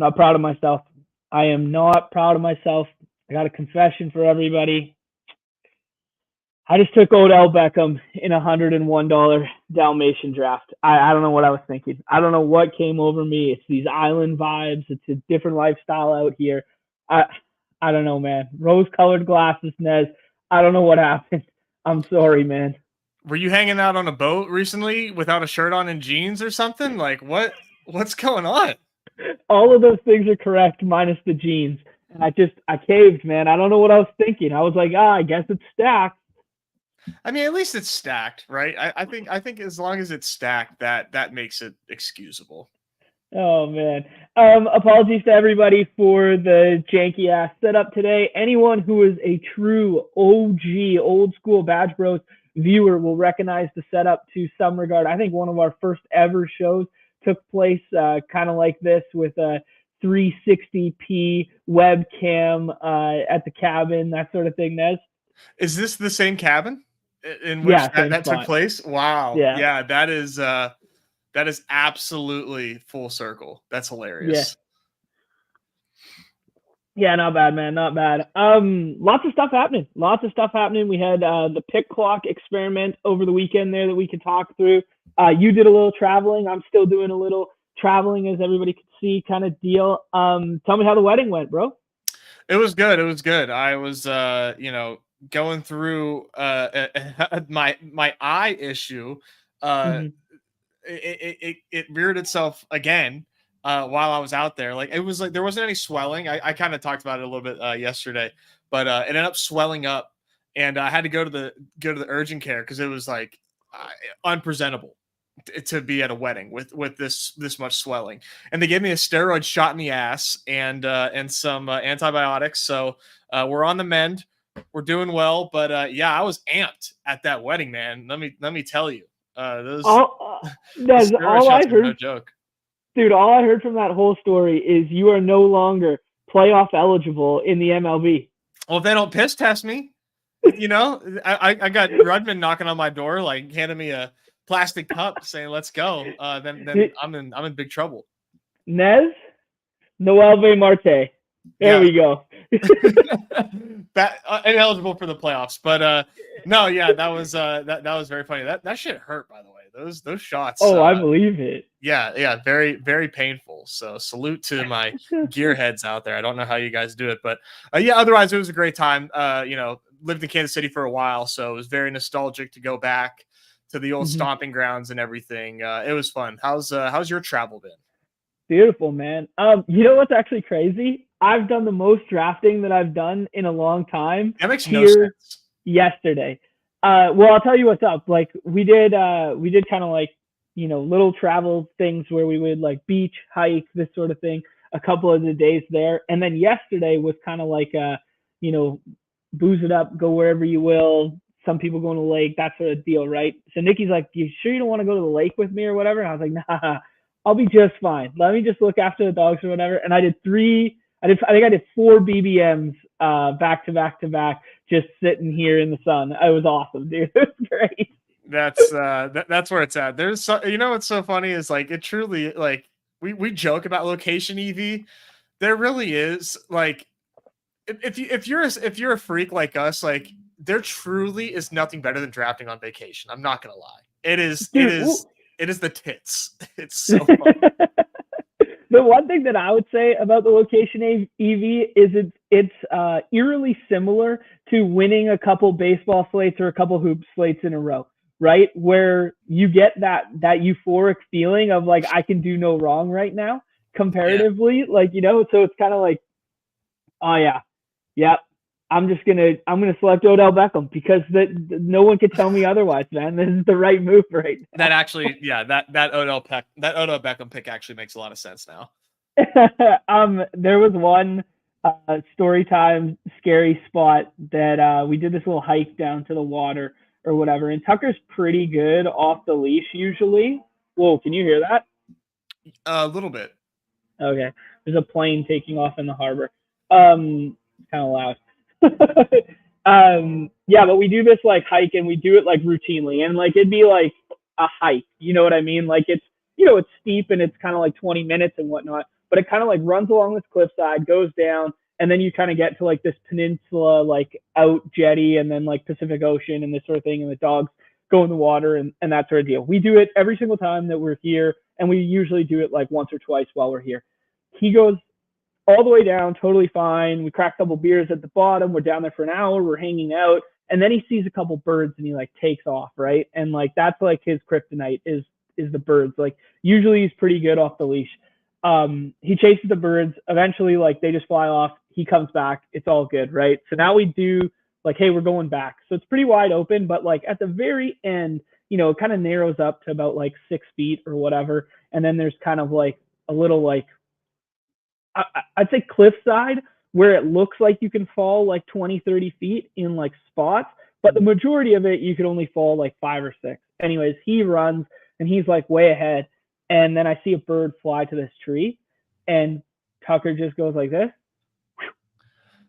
not proud of myself. I am not proud of myself. I got a confession for everybody. I just took Odell Beckham in $101 Dalmatian draft. I don't know what I was thinking. I don't know what came over me. It's these island vibes. It's a different lifestyle out here. I don't know, man. Rose-colored glasses, Nez. I don't know what happened. I'm sorry, man. Were you hanging out on a boat recently without a shirt on and jeans or something? Like, what's going on? All of those things are correct, minus the jeans. And I caved, man. I don't know what I was thinking. I was like, I guess it's stacked. I mean, at least it's stacked, right? I think as long as it's stacked, that makes it excusable. Oh, man. Apologies to everybody for the janky-ass setup today. Anyone who is a true OG, old-school Badge Bros viewer will recognize the setup to some regard. I think one of our first ever shows took place kind of like this with a 360p webcam at the cabin, that sort of thing, Nez. Is this the same cabin in which that took place? Wow. Yeah, that is absolutely full circle. That's hilarious. Yeah, not bad, man. Not bad. Lots of stuff happening. We had the pick clock experiment over the weekend there that we could talk through. You did a little traveling. I'm still doing a little traveling, as everybody could see, kind of deal. Tell me how the wedding went, bro. It was good. I was, going through my eye issue. It reared itself again while I was out there. Like, it was like there wasn't any swelling. I kind of talked about it a little bit yesterday, but it ended up swelling up, and I had to go to the urgent care because it was like unpresentable to be at a wedding with this much swelling. And they gave me a steroid shot in the ass and some antibiotics. So we're on the mend. We're doing well, but I was amped at that wedding, man. Let me tell you, those that's all I heard. No joke, dude. All I heard from that whole story is you are no longer playoff eligible in the MLB. Well, if they don't piss test me, I got Rudman knocking on my door, like handing me a plastic cup saying "Let's go." Then I'm in big trouble. Nez, Noelve Marte. There we go. That ineligible for the playoffs, but that was very funny. That shit hurt, by the way. Those shots. I believe it. Yeah, very very painful. So salute to my gearheads out there. I don't know how you guys do it, but otherwise it was a great time. Lived in Kansas City for a while, so it was very nostalgic to go back to the old stomping grounds and everything. It was fun. How's your travel been? Beautiful, man. You know what's actually crazy? I've done the most drafting that I've done in a long time. That makes no sense. Yesterday. Well, I'll tell you what's up. Like we did kind of like, little travel things where we would like beach, hike, this sort of thing, a couple of the days there. And then yesterday was kind of like, booze it up, go wherever you will. Some people going to the lake, that sort of deal, right? So Nikki's like, you sure you don't want to go to the lake with me or whatever? And I was like, nah, I'll be just fine. Let me just look after the dogs or whatever. And I think I did 4 BBMs back to back, just sitting here in the sun. It was awesome, dude. It was great. That's where it's at. There's what's so funny is like it truly like we joke about location EV. There really is like if you're a freak like us, like there truly is nothing better than drafting on vacation. I'm not gonna lie. It is the tits. It's so fun. The one thing that I would say about the location EV is it's eerily similar to winning a couple baseball slates or a couple hoop slates in a row, right? Where you get that euphoric feeling of like, I can do no wrong right now comparatively. Yeah. So it's kind of like, oh yeah, I'm gonna select Odell Beckham because no one could tell me otherwise, man. This is the right move right now. That actually, that Odell Beckham pick actually makes a lot of sense now. There was one story time scary spot that we did this little hike down to the water or whatever, and Tucker's pretty good off the leash usually. Whoa, can you hear that? A little bit. Okay, there's a plane taking off in the harbor. It's kind of loud. But we do this like hike and we do it like routinely, and like it'd be like a hike, you know what I mean? Like it's it's steep and it's kind of like 20 minutes and whatnot. but it kind of like runs along this cliffside, goes down, and then you kind of get to like this peninsula, like out jetty, and then like Pacific Ocean and this sort of thing, and the dogs go in the water and that sort of deal. We do it every single time that we're here, and we usually do it like once or twice while we're here. He goes all the way down, totally fine. We crack a couple beers at the bottom. We're down there for an hour. We're hanging out. And then he sees a couple birds and he like takes off, right? And like that's like his kryptonite is the birds. Like usually he's pretty good off the leash. He chases the birds. Eventually, like they just fly off. He comes back. It's all good, right? So now we do like, hey, we're going back. So it's pretty wide open, but like at the very end, you know, it kind of narrows up to about like 6 feet or whatever. And then there's kind of like a little like, I'd say cliffside where it looks like you can fall like 20, 30 feet in like spots, but the majority of it, you could only fall like 5 or 6. Anyways, he runs and he's like way ahead. And then I see a bird fly to this tree and Tucker just goes like this,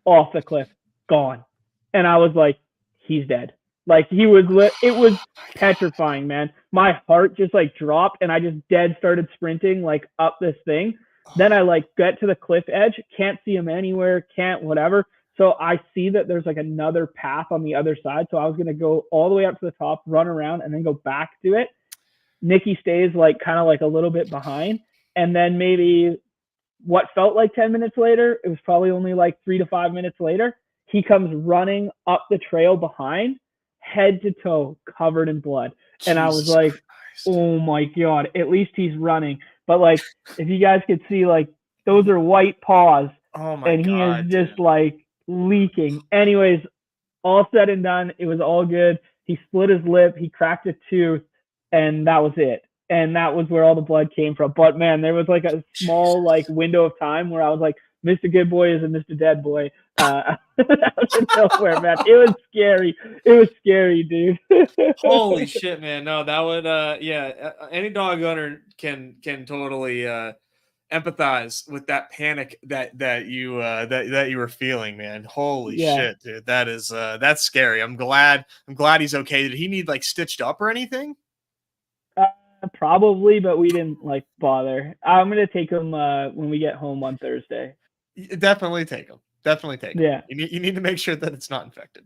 off the cliff, gone. And I was like, he's dead. Like he was it was petrifying, man. My heart just like dropped and I just dead started sprinting like up this thing. Then I like get to the cliff edge, can't see him anywhere, can't whatever. So I see that there's like another path on the other side. So I was going to go all the way up to the top, run around and then go back to it. Nikki stays like kind of like a little bit behind. And then maybe what felt like 10 minutes later, it was probably only like 3 to 5 minutes later. He comes running up the trail behind, head to toe, covered in blood. And I was like, oh my God, at least he's running. But like, if you guys could see, like, those are white paws. Oh my and he God, is just like leaking. Anyways, all said and done, it was all good. He split his lip, he cracked a tooth, and that was it. And that was where all the blood came from. But man, there was like a small like window of time where I was like, Mr. Good Boy is a Mr. Dead Boy. Out of nowhere, man. It was scary. It was scary, dude. Holy shit, man. No, that would any dog owner can totally empathize with that panic that you were feeling, man. Holy shit, dude. That is that's scary. I'm glad he's okay. Did he need like stitched up or anything? Probably, but we didn't like bother. I'm gonna take him when we get home on Thursday. Definitely take him. Definitely take him. Yeah. You need to make sure that it's not infected.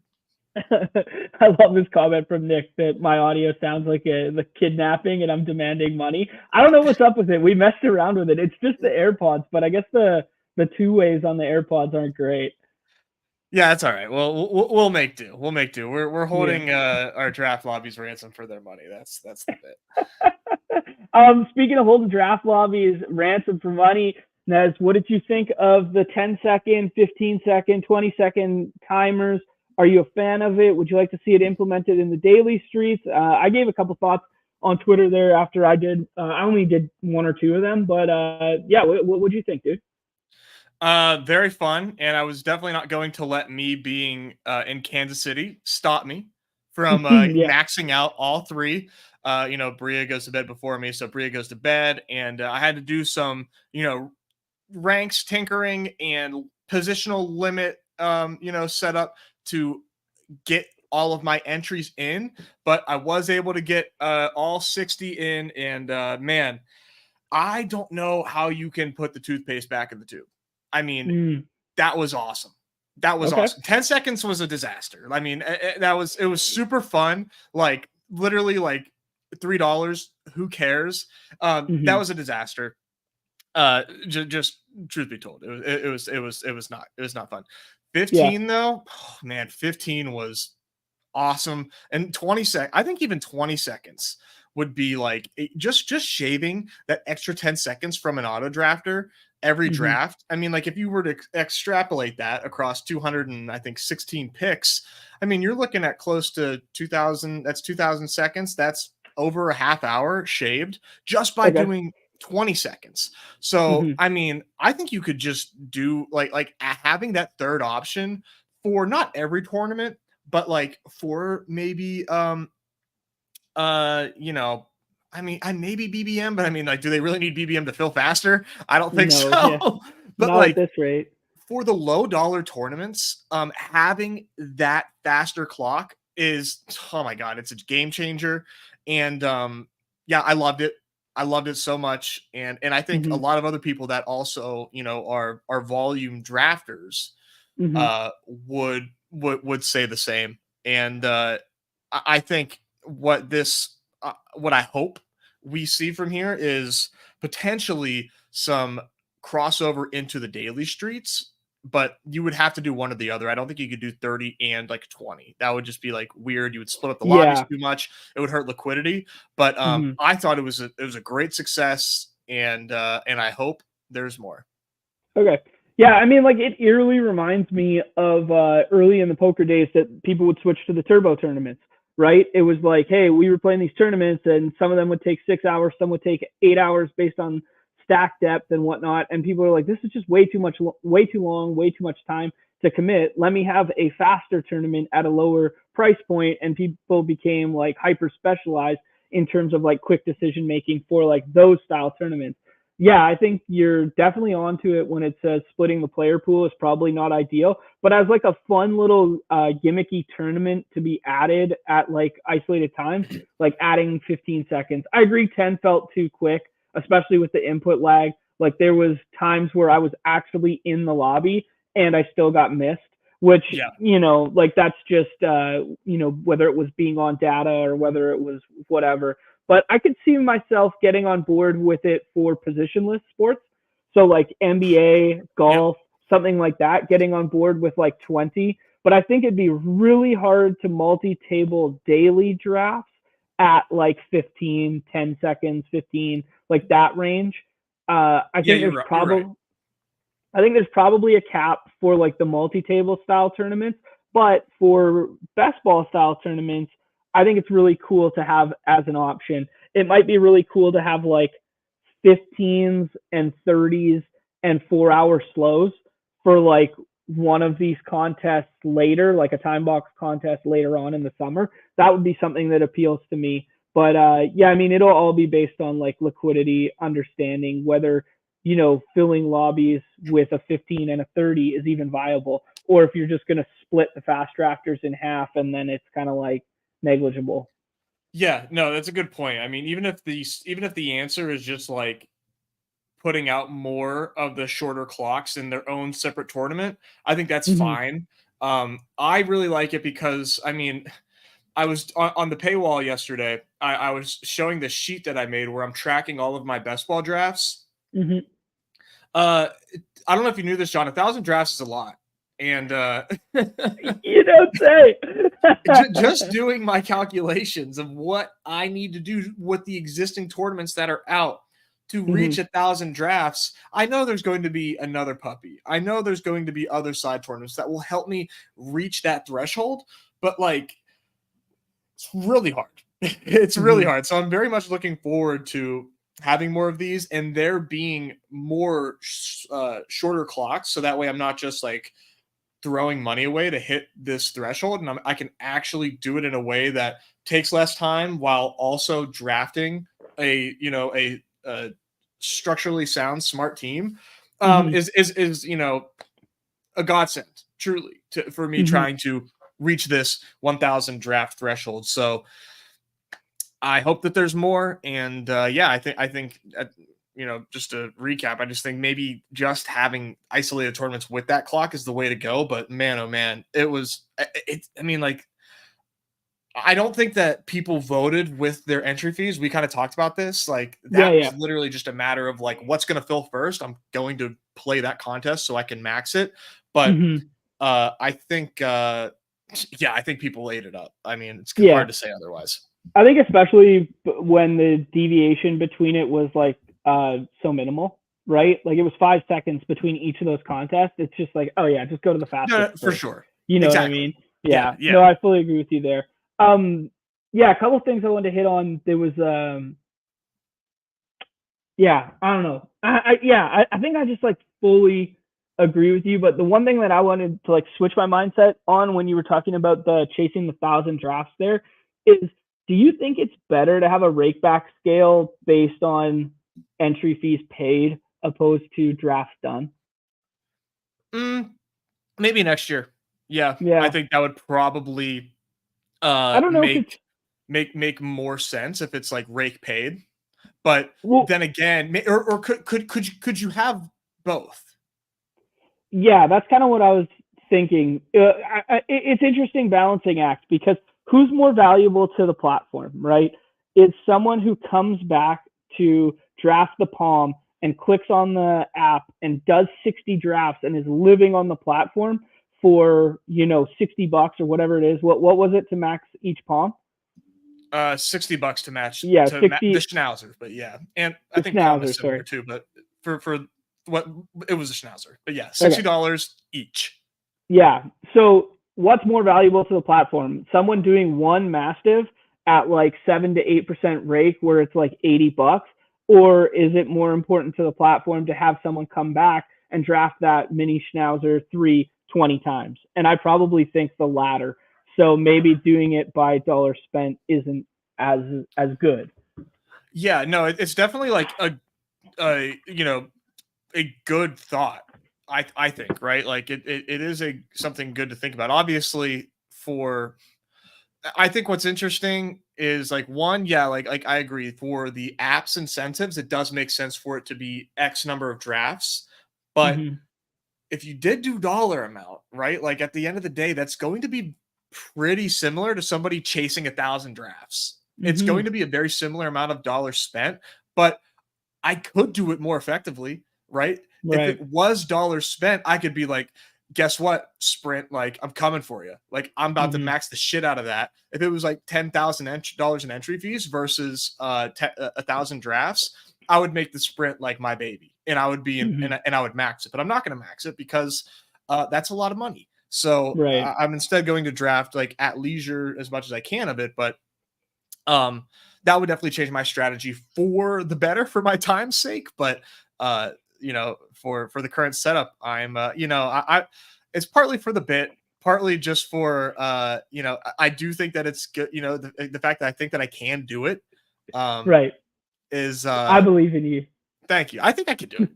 I love this comment from Nick that my audio sounds like the kidnapping and I'm demanding money. I don't know what's up with it. We messed around with it. It's just the AirPods, but I guess the 2 ways on the AirPods aren't great. Yeah, that's all right. Well, we'll make do. We'll make do. We're holding our draft lobbies ransom for their money. That's the bit. Speaking of holding draft lobbies ransom for money, Nez, what did you think of the 10-second, 15-second, 20-second timers? Are you a fan of it? Would you like to see it implemented in the daily streets? I gave a couple thoughts on Twitter there after I did. I only did 1 or 2 of them, but yeah, what would you think, dude? Very fun, and I was definitely not going to let me being in Kansas City stop me from maxing out all 3. Bria goes to bed before me, so Bria goes to bed, and I had to do some, ranks tinkering and positional limit, setup to get all of my entries in, but I was able to get all 60 in, and man, I don't know how you can put the toothpaste back in the tube. I mean, that was awesome. That was awesome. 10 seconds was a disaster. I mean, it was super fun. Like literally like $3. Who cares? That was a disaster. Just truth be told, it was not fun. 15 though, oh, man, 15 was awesome. And 20 I think even 20 seconds would be like just shaving that extra 10 seconds from an auto drafter every draft. I mean, like if you were to extrapolate that across 216 picks, I mean, you're looking at close to 2000. That's 2000 seconds. That's over a half hour shaved just by doing 20 seconds. So, I mean, I think you could just do like having that third option for not every tournament, but like for maybe, I mean, I maybe BBM, but I mean, like, do they really need BBM to fill faster? I don't think so. Yeah. But not like at this rate. For the low dollar tournaments, having that faster clock is, oh my God, it's a game changer. And yeah, I loved it. I loved it so much, and I think a Mm-hmm. lot of other people that also, you know, are volume drafters Mm-hmm. would say the same. And I think what I hope we see from here is potentially some crossover into the daily streets, but you would have to do one or the other. I don't think you could do 30 and like 20. That would just be like weird. You would split up the lobbies Yeah. too much. It would hurt liquidity. But Mm-hmm. I thought it was a great success, and I hope there's more. Okay. Yeah, I mean, like it eerily reminds me of early in the poker days that people would switch to the turbo tournaments, right? It was like, hey, we were playing these tournaments, and some of them would take 6 hours, some would take 8 hours based on stack depth and whatnot. And people are like, this is just way too much, way too long, way too much time to commit. Let me have a faster tournament at a lower price point, and people became like hyper specialized in terms of like quick decision making for like those style tournaments. Yeah, I think you're definitely onto it when it says splitting the player pool is probably not ideal, but as like a fun little gimmicky tournament to be added at like isolated times, like adding 15 seconds. I agree 10 felt too quick, especially with the input lag. Like there was times where I was actually in the lobby and I still got missed, which, Yeah. like that's just, whether it was being on data or whether it was whatever. But I could see myself getting on board with it for positionless sports. So like NBA, Yep. golf, something like that, getting on board with like 20. But I think it'd be really hard to multi-table daily drafts at like 15, 10 seconds, 15, like that range. I Yeah, think you're there's right. You're right. probably I think there's probably a cap for like the multi-table style tournaments, but for best ball style tournaments, I think it's really cool to have as an option. It might be really cool to have like 15s and 30s and 4 hour slows for like one of these contests later, like a time box contest later on in the summer. That would be something that appeals to me. But yeah, I mean, it'll all be based on like liquidity, understanding whether filling lobbies with a 15 and a 30 is even viable, or if you're just going to split the fast drafters in half and then it's kind of like negligible. Yeah, no, that's a good point. I mean, even if the answer is just like putting out more of the shorter clocks in their own separate tournament, I think that's Mm-hmm. fine. I really like it because I mean, I was on the paywall yesterday. I was showing the sheet that I made where I'm tracking all of my best ball drafts. Mm-hmm. Uh, I don't know if you knew this, John. 1,000 drafts is a lot, and You don't say. just doing my calculations of what I need to do with the existing tournaments that are out to Mm-hmm. reach 1,000 drafts, I know there's going to be another puppy. I know there's going to be other side tournaments that will help me reach that threshold, but like it's really hard. It's really Mm-hmm. hard. So I'm very much looking forward to having more of these and there being more shorter clocks. So that way I'm not just like throwing money away to hit this threshold, and I can actually do it in a way that takes less time while also drafting a structurally sound, smart team. Mm-hmm. Is a godsend truly for me Mm-hmm. trying to reach this 1,000 draft threshold. So I hope that there's more, and yeah, I think just to recap, I just think maybe just having isolated tournaments with that clock is the way to go. But man, oh man, I mean, like, I don't think that people voted with their entry fees. We kind of talked about this. Like, Yeah, that yeah. was literally just a matter of like, what's going to fill first. I'm going to play that contest so I can max it. But Mm-hmm. I think, yeah, I think people ate it up. I mean, it's Yeah. hard to say otherwise. I think especially when the deviation between it was like so minimal, right? Like it was 5 seconds between each of those contests. It's just like, oh yeah, just go to the No, fastest for first. sure. You know what I Exactly. mean? Yeah. Yeah. Yeah. No, I fully agree with you there. Yeah, a couple things I wanted to hit on. There was yeah, I don't know. I think I just like fully agree with you. But the one thing that I wanted to like switch my mindset on when you were talking about the chasing the 1,000 drafts there is, do you think it's better to have a rakeback scale based on entry fees paid opposed to drafts done? Mm, maybe next year. Yeah, I Yeah, think that would probably I don't know if it's make more sense if it's like rake paid. But then again, or could you have both? Yeah, that's kind of what I was thinking. It's interesting balancing act because who's more valuable to the platform, right? It's someone who comes back to draft the Palm and clicks on the app and does 60 drafts and is living on the platform for, $60 or whatever it is. What was it to max each Palm? $60 to match. Yeah, to 60, the Schnauzer, but yeah, and I think Palm is similar too. But for what it was a Schnauzer, but yeah, $60 each. Yeah. So what's more valuable to the platform? Someone doing one Mastiff at like 7 to 8% rake where it's like $80, or is it more important to the platform to have someone come back and draft that mini Schnauzer 20 times? And I probably think the latter. So maybe doing it by dollar spent isn't as good. Yeah, no, it's definitely like a good thought. I think, right? Like it is something good to think about. Obviously, I think what's interesting is like one, like I agree, for the app's incentives, it does make sense for it to be X number of drafts. But if you did do dollar amount, right? Like at the end of the day, that's going to be pretty similar to somebody chasing 1,000 drafts. It's going to be a very similar amount of dollars spent, but I could do it more effectively, right? If it was dollars spent, I could be like, guess what, Sprint, like I'm coming for you. Like I'm about to max the shit out of that. If it was like $10,000 in entry fees versus 1,000 drafts, I would make the Sprint like my baby, and I would be and I would max it. But I'm not going to max it because that's a lot of money. So I'm instead going to draft like at leisure as much as I can of it. But that would definitely change my strategy for the better for my time's sake. But for the current setup, I'm I it's partly for the bit, partly just for I do think that it's good. The fact that I think that I can do it is I believe in you. Thank you. I think I could do it.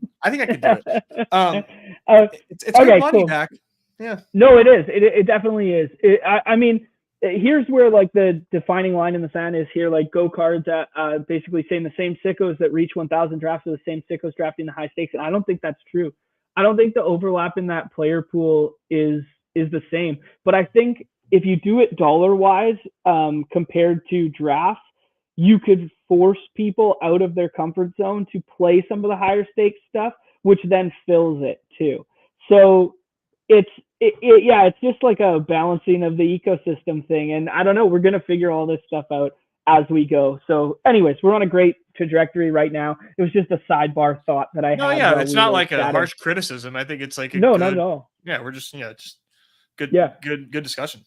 It's okay, good money, cool. Dak. Yeah. No, it is. It definitely is. I mean, here's where like the defining line in the sand is here. Like go cards at basically saying the same sickos that reach 1,000 drafts are the same sickos drafting the high stakes, and I don't think that's true. I don't think the overlap in that player pool is the same. But I think if you do it dollar wise compared to drafts, you could force people out of their comfort zone to play some of the higher stakes stuff, which then fills it too. So it's just like a balancing of the ecosystem thing. And I don't know, we're going to figure all this stuff out as we go. So anyways, we're on a great trajectory right now. It was just a sidebar thought that I had. No, yeah, it's not like a harsh criticism. I think it's like not at all. Yeah, we're just good. Yeah, good discussion.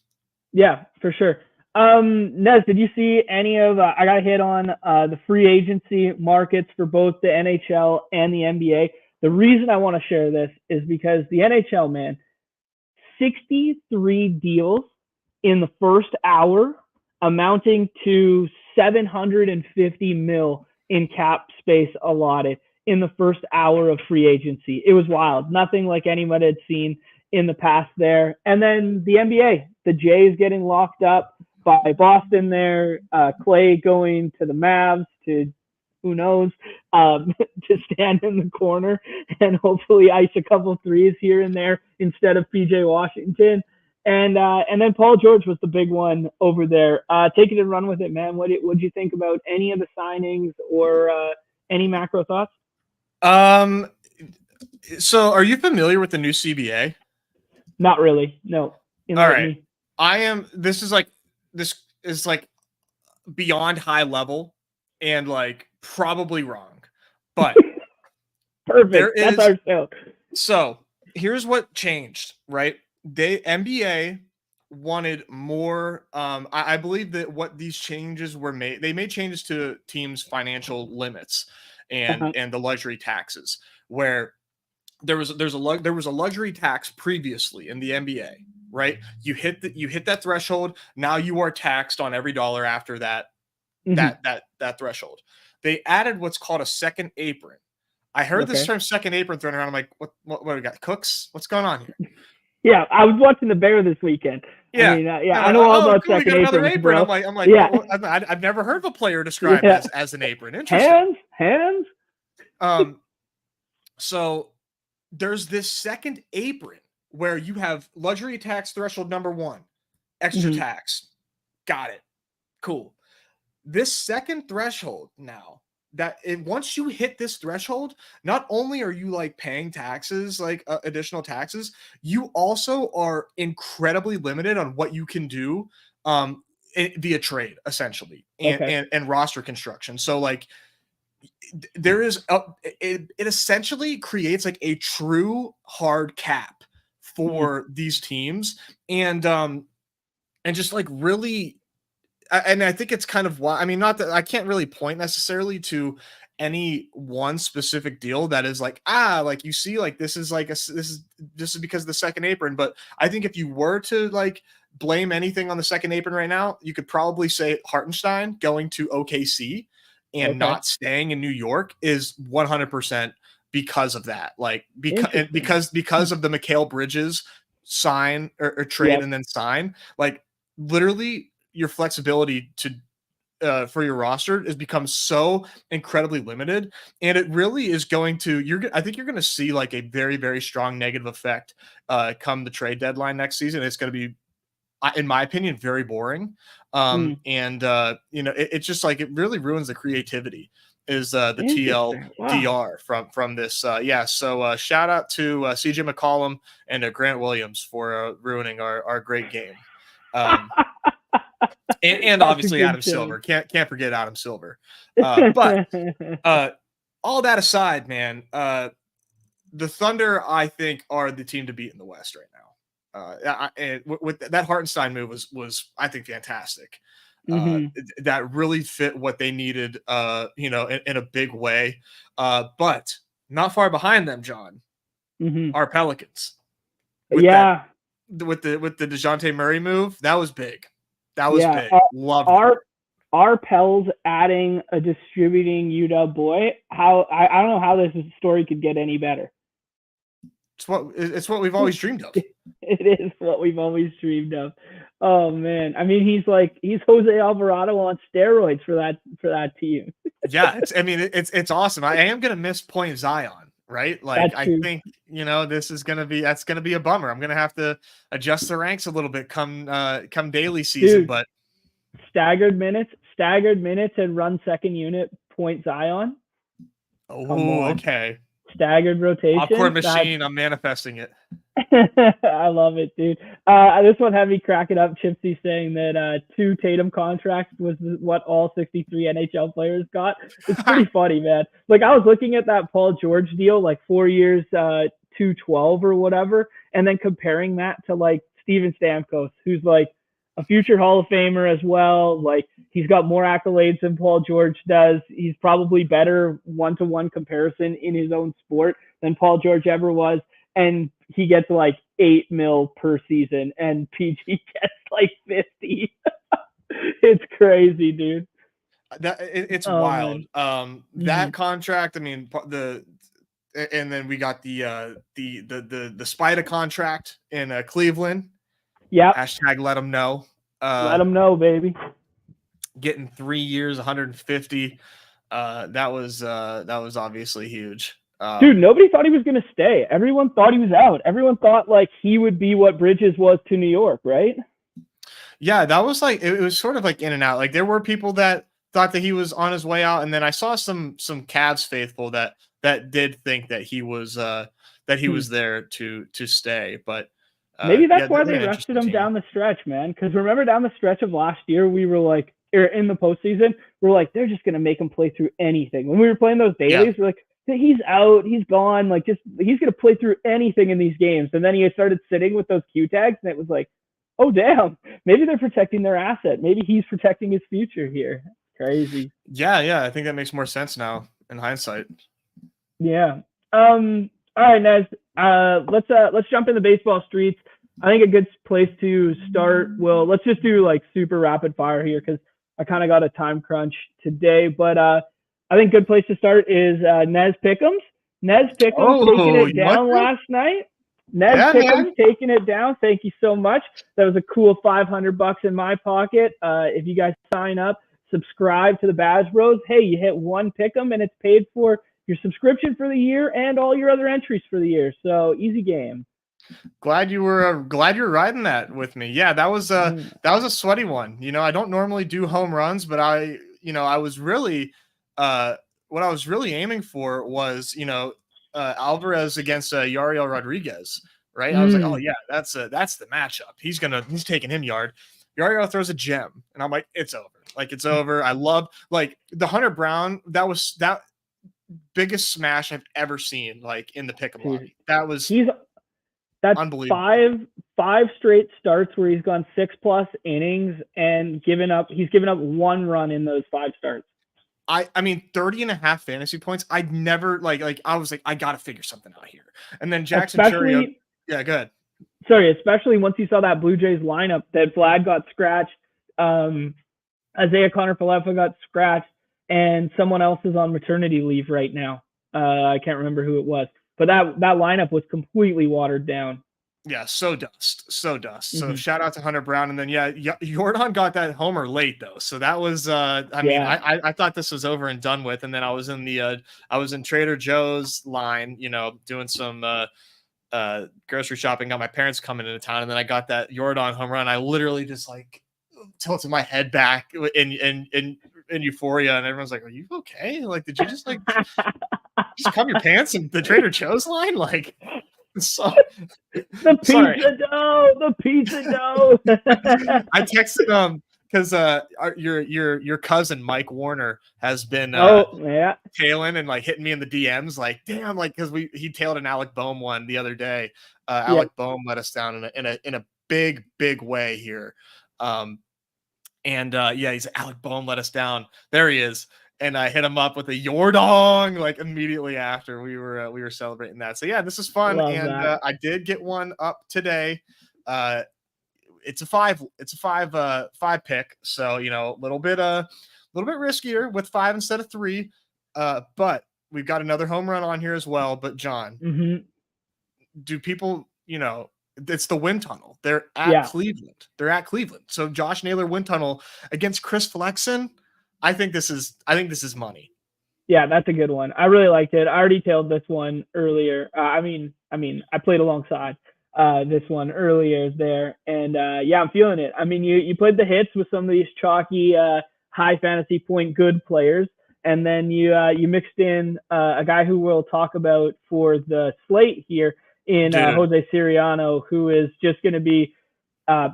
Yeah, for sure. Nez, did you see any of? I got a hit on the free agency markets for both the NHL and the NBA. The reason I want to share this is because the NHL, man, 63 deals in the first hour, amounting to $750 million in cap space allotted in the first hour of free agency. It was wild. Nothing like anybody had seen in the past there. And then the NBA, the Jays getting locked up by Boston there, Clay going to the Mavs to who knows, to stand in the corner and hopefully ice a couple threes here and there instead of PJ Washington. And then Paul George was the big one over there. Take it and run with it, man. What did you think about any of the signings or any macro thoughts? So are you familiar with the new CBA? Not really. No. All right. I am. This is like beyond high level and like probably wrong, but perfect. That's our show. So here's what changed, right? NBA wanted more. I believe that what these changes were made, they made changes to teams' financial limits and the luxury taxes, where there was a luxury tax previously in the NBA, right? You hit that threshold. Now you are taxed on every dollar after that that threshold. They added what's called a second apron. I heard this term second apron thrown around. I'm like, what do we got? Cooks? What's going on here? Yeah, I was watching the Bear this weekend. Yeah, I mean, I know all about cool, second apron. I'm like, yeah. I've never heard of a player described as an apron. Interesting. Hands? Hands? So there's this second apron where you have luxury tax threshold number 1, extra tax. Got it. Cool. This second threshold now, once you hit this threshold, not only are you like paying taxes, like additional taxes, you also are incredibly limited on what you can do via trade, essentially, and roster construction. So like there is it essentially creates like a true hard cap for these teams, and just like really. And I think it's kind of why, I mean, not that I can't really point necessarily to any one specific deal that is like, like you see, like this is because of the second apron. But I think if you were to like blame anything on the second apron right now, you could probably say Hartenstein going to OKC and not staying in New York is 100% because of that. Like because of the Mikal Bridges sign or trade and then sign, like literally your flexibility to for your roster has become so incredibly limited, and it really is going to. I think you're going to see like a very, very strong negative effect come the trade deadline next season. It's going to be, in my opinion, very boring. And it's just like it really ruins the creativity. Is the TLDR from this? So shout out to CJ McCollum and Grant Williams for ruining our great game. And obviously Adam Silver. Can't forget Adam Silver. But all that aside, man, the Thunder, I think, are the team to beat in the West right now. And with that Hartenstein move was I think fantastic. That really fit what they needed, in a big way. But not far behind them, John, are Pelicans. With the DeJounte Murray move, that was big. That was big. Love our Pels adding a distributing UW boy. I don't know how this story could get any better. It's what we've always dreamed of. It is what we've always dreamed of. Oh man, I mean he's Jose Alvarado on steroids for that team. Yeah, it's awesome. I am gonna miss Point Zion, right? Like I think that's gonna be a bummer. I'm gonna have to adjust the ranks a little bit come daily season. Dude, but staggered minutes and run second unit Point Zion. Oh, okay. Staggered rotation. Popcorn machine. I'm manifesting it. I love it, dude. This one had me cracking up. Chipsy saying that 2 Tatum contracts was what all 63 NHL players got. It's pretty funny, man. Like I was looking at that Paul George deal, like 4 years, 212 or whatever, and then comparing that to like Steven Stamkos, who's like a future Hall of Famer as well. Like he's got more accolades than Paul George does. He's probably better one-to-one comparison in his own sport than Paul George ever was. And he gets like $8 million per season, and PG gets like 50. It's crazy, dude. It's wild. Man. That contract. I mean, and then we got the Spider contract in Cleveland. Yeah. Hashtag let them know. Let them know, baby. Getting 3 years, 150. That was obviously huge. Dude, nobody thought he was going to stay. Everyone thought he was out. Everyone thought like he would be what Bridges was to New York, right? Yeah, that was like it was sort of like in and out. Like there were people that thought that he was on his way out, and then I saw some Cavs faithful that did think that he was there to stay. But maybe that's why they rested him down the stretch, man. Because remember down the stretch of last year, we were like, in the postseason, we're like, they're just going to make him play through anything. When we were playing those dailies, we're like, he's out, he's gone. Like, just he's going to play through anything in these games. And then he started sitting with those Q tags, and it was like, oh, damn, maybe they're protecting their asset. Maybe he's protecting his future here. Crazy. Yeah. I think that makes more sense now in hindsight. Yeah. All right, Nez. Let's jump in the baseball streets. I think a good place to start. Well, let's just do like super rapid fire here because I kind of got a time crunch today. But I think good place to start is Nez Pick'ems. Nez Pick'ems taking it down last night. Nez Pick'ems taking it down. Thank you so much. That was a cool $500 in my pocket. If you guys sign up, subscribe to the Baz Bros. Hey, you hit one pick 'em and it's paid for your subscription for the year and all your other entries for the year. So easy game. Glad you were riding that with me. Yeah, that was a sweaty one. I don't normally do home runs, but I was really what I was really aiming for was Alvarez against Yariel Rodriguez, right? I was like, oh yeah, that's the matchup. He's taking him yard. Yariel throws a gem, and I'm like, it's over. Like, it's over. I love the Hunter Brown. That was that biggest smash I've ever seen, like in the pick 'em lobby. That was that's unbelievable. Five straight starts where he's gone 6+ innings and he's given up one run in those 5 starts. I mean 30.5 fantasy points. I'd never I was like, I gotta figure something out here. And then Jackson Churio, yeah, go ahead. Sorry, especially once you saw that Blue Jays lineup that Vlad got scratched, Isaiah Connor-Falefa got scratched, and someone else is on maternity leave right now. I can't remember who it was, but that lineup was completely watered down. Yeah, so dust. So shout out to Hunter Brown, and then Jordan got that homer late though, so that was I thought this was over and done with, and then I was in Trader Joe's line, doing some grocery shopping. Got my parents coming into town, and then I got that Jordan home run. I literally just tilted my head back in euphoria, and everyone's like, "Are you okay? Like, did you just just come your pants in the Trader Joe's line?" Like, so the pizza dough. I texted because your cousin Mike Warner has been tailing and hitting me in the DMs, like, damn, because he tailed an Alec Boehm one the other day. Alec Boehm let us down in a big way here. He's Alec Boehm let us down. There he is. And I hit him up with a Yordong immediately after we were celebrating that. So yeah, this is fun. I did get one up today. It's a 5 pick. So, a little bit riskier with 5 instead of 3. But we've got another home run on here as well. But John, do people, it's the wind tunnel. They're at Cleveland. So Josh Naylor wind tunnel against Chris Flexen. I think this is money. Yeah, that's a good one. I really liked it. I already tailed this one earlier. I played alongside this one earlier there, and I'm feeling it. I mean, you played the hits with some of these chalky, high fantasy point good players, and then you mixed in a guy who we'll talk about for the slate here in Jose Siriano, who is just going to be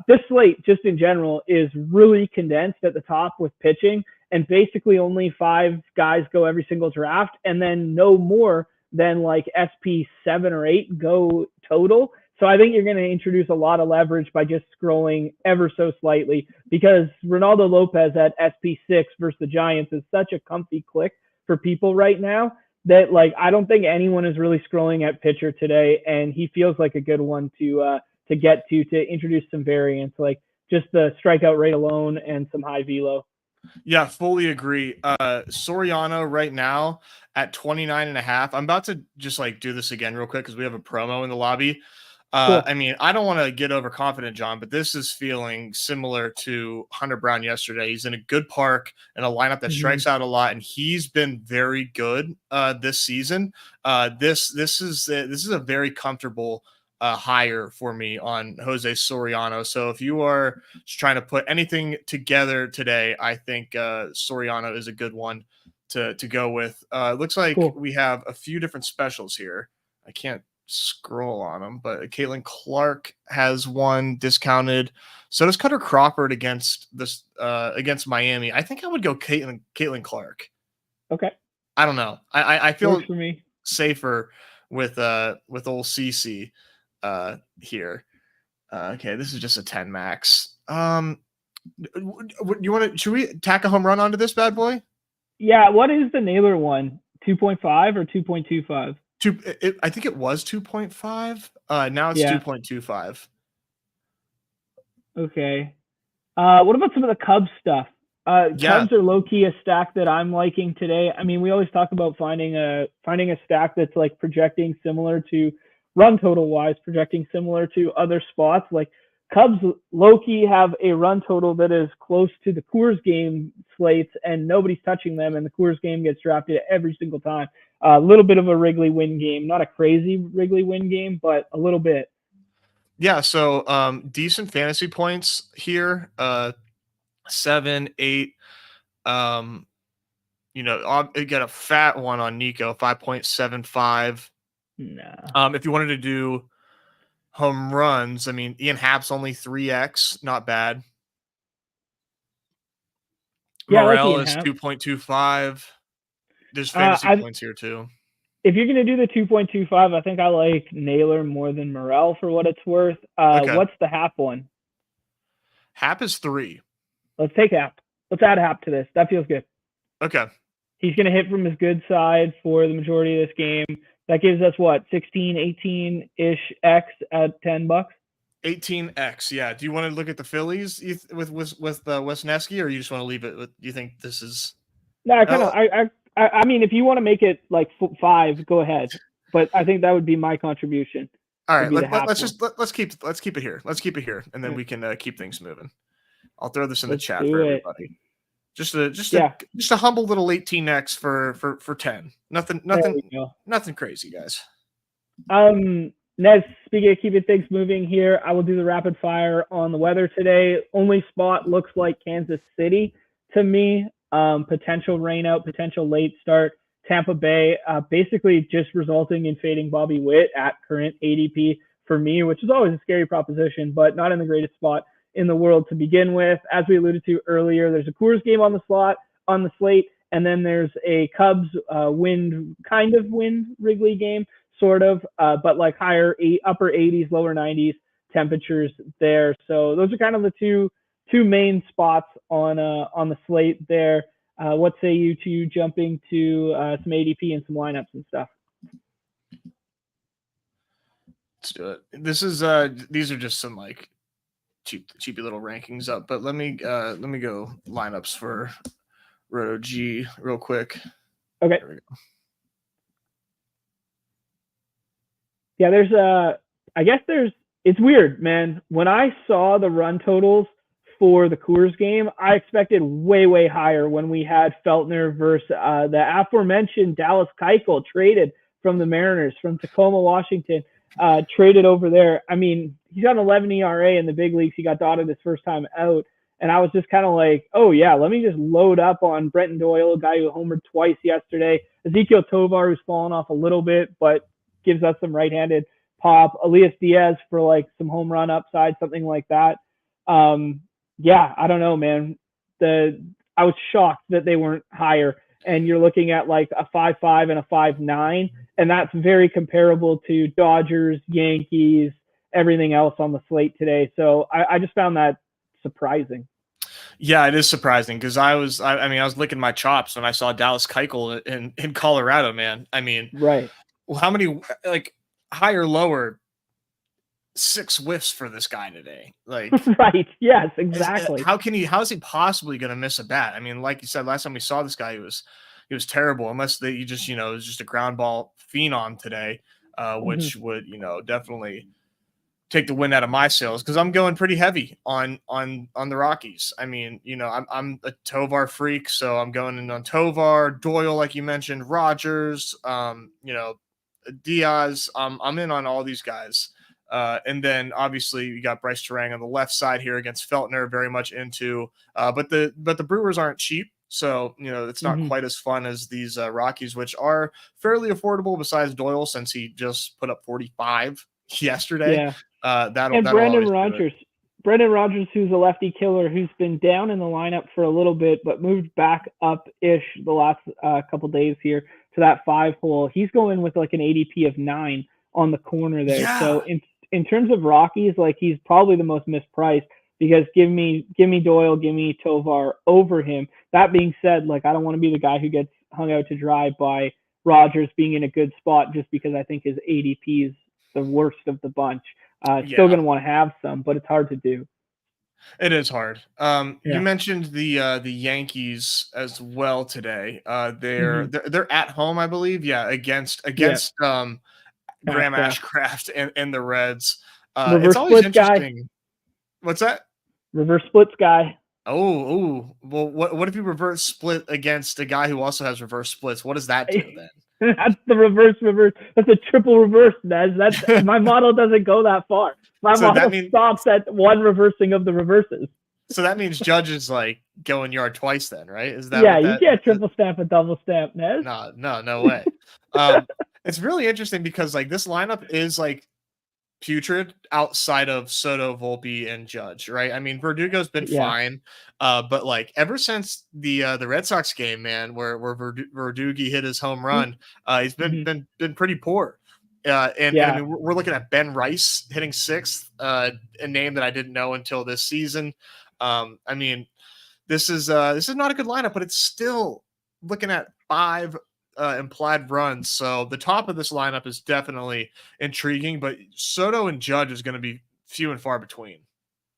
this slate just in general is really condensed at the top with pitching. And basically only 5 guys go every single draft, and then no more than SP 7 or 8 go total. So I think you're going to introduce a lot of leverage by just scrolling ever so slightly, because Ronaldo Lopez at SP 6 versus the Giants is such a comfy click for people right now that I don't think anyone is really scrolling at pitcher today, and he feels like a good one to get to introduce some variance, just the strikeout rate alone and some high velo. Yeah, fully agree. Soriano right now at 29.5. I'm about to just do this again real quick because we have a promo in the lobby. Cool. I mean, I don't want to get overconfident, John, but this is feeling similar to Hunter Brown yesterday. He's in a good park and a lineup that strikes out a lot, and he's been very good this season. This is a very comfortable higher for me on Jose Soriano. So if you are just trying to put anything together today, I think Soriano is a good one to go with. Looks like we have a few different specials here. I can't scroll on them, but Caitlin Clark has one discounted. So does Cutter Crawford against against Miami. I think I would go Caitlin Clark. Okay. I don't know. I feel for me safer with old CC here. Okay, this is just a 10 max. Should we tack a home run onto this bad boy? Yeah, what is the Naylor one? 2.5 or 2.25? I think it was 2.5. Now it's 2.25. Okay. What about some of the Cubs stuff? Cubs are low-key a stack that I'm liking today. I mean, we always talk about finding a stack that's projecting similar to run total wise, projecting similar to other spots. Cubs low-key have a run total that is close to the Coors game / slates, and nobody's touching them, and the Coors game gets drafted every single time. A little bit of a Wrigley win game, not a crazy Wrigley win game, but a little bit. Yeah, so decent fantasy points here. 7, 8. You got a fat one on Nico, 5.75. Nah. If you wanted to do home runs, I mean, Ian Happ's only 3x, not bad. Yeah, Morel like is 2.25. There's fantasy points here too. If you're going to do the 2.25, I think I like Naylor more than Morel for what it's worth. Okay. What's the Happ one? Happ is 3. Let's take Happ. Let's add Happ to this. That feels good. Okay. He's going to hit from his good side for the majority of this game. That gives us what, 16, 18-ish X at $10? 18X, yeah. Do you want to look at the Phillies with Wesneski, or you just want to leave it with? Do you think this is? No, I mean, if you want to make it like 5, go ahead. But I think that would be my contribution. All right, let's keep it here. Let's keep it here, and then we can keep things moving. I'll throw this in the chat for everybody. Just a humble little 18X for 10. Nothing crazy, guys. Nez, speaking of keeping things moving here, I will do the rapid fire on the weather today. Only spot looks like Kansas City to me. Potential rain out, potential late start. Tampa Bay, basically just resulting in fading Bobby Witt at current ADP for me, which is always a scary proposition, but not in the greatest spot in the world to begin with. As we alluded to earlier, there's a Coors game on the slate, and then there's a Cubs wind Wrigley game, sort of, but like upper 80s, lower 90s temperatures there. So those are kind of the two main spots on the slate there. What say you to jumping to some ADP and some lineups and stuff? Let's do it. This is these are just some like cheapy little rankings up, but let me go lineups for Roto G real quick. Okay. There we go. Yeah, it's weird, man. When I saw the run totals for the Coors game, I expected way, way higher when we had Feltner versus the aforementioned Dallas Keuchel traded from the Mariners, from Tacoma, Washington, traded over there. I mean, he's got an 11 ERA in the big leagues. He got dotted his first time out. And I was just kind of like, oh, yeah, let me just load up on Brenton Doyle, a guy who homered twice yesterday. Ezekiel Tovar, who's fallen off a little bit, but gives us some right-handed pop. Elias Diaz for like some home run upside, something like that. Yeah, I don't know, man. I was shocked that they weren't higher. And you're looking at like a 5.5 and a 5.9, and that's very comparable to Dodgers, Yankees, everything else on the slate today. So I just found that surprising. Yeah, it is surprising because I was licking my chops when I saw Dallas Keuchel in Colorado, man. I mean, right. Well, how many like higher, lower 6 whiffs for this guy today? Like, right. Yes, exactly. How is he possibly going to miss a bat? I mean, like you said, last time we saw this guy, he was terrible, unless he just, it was just a ground ball phenom today, which would, definitely take the wind out of my sails, because I'm going pretty heavy on the Rockies. I mean, I'm a Tovar freak, so I'm going in on Tovar, Doyle, like you mentioned, Rogers, Diaz. I'm in on all these guys. And then obviously you got Bryce Terang on the left side here against Feltner, very much into, but the Brewers aren't cheap. So, it's not quite as fun as these Rockies, which are fairly affordable besides Doyle, since he just put up 45 yesterday. Yeah. That'll Brendan Rodgers, who's a lefty killer, who's been down in the lineup for a little bit, but moved back up-ish the last couple days here to that 5 hole. He's going with like an ADP of 9 on the corner there. Yeah. So in terms of Rockies, like, he's probably the most mispriced, because give me Doyle, give me Tovar over him. That being said, like, I don't want to be the guy who gets hung out to dry by Rodgers being in a good spot just because I think his ADP is the worst of the bunch. Still going to want to have some, but it's hard to do. It is hard. You mentioned the Yankees as well today. They're at home, I believe. Yeah, against Graham Ashcraft and the Reds. It's always interesting. Guy. What's that? Reverse splits guy. Well, what if you reverse split against a guy who also has reverse splits? What does that do then? That's the reverse. That's a triple reverse, Nez. That's my model doesn't go that far. My So that model means stops at one reversing of the reverses. so that means Judge is like going yard twice then, right? Is that Yeah, what you that? can't triple stamp a double stamp, Nez. No way. Um, it's really interesting because like this lineup is like putrid outside of Soto, Volpe, and Judge, right? I mean, Verdugo's been Yeah. fine, but like ever since the Red Sox game, man, where Verdugo hit his home run, he's been pretty poor. And I mean, we're looking at Ben Rice hitting sixth, a name that I didn't know until this season. I mean, this is not a good lineup, but it's still looking at 5 implied runs. So the top of this lineup is definitely intriguing, but Soto and Judge is going to be few and far between.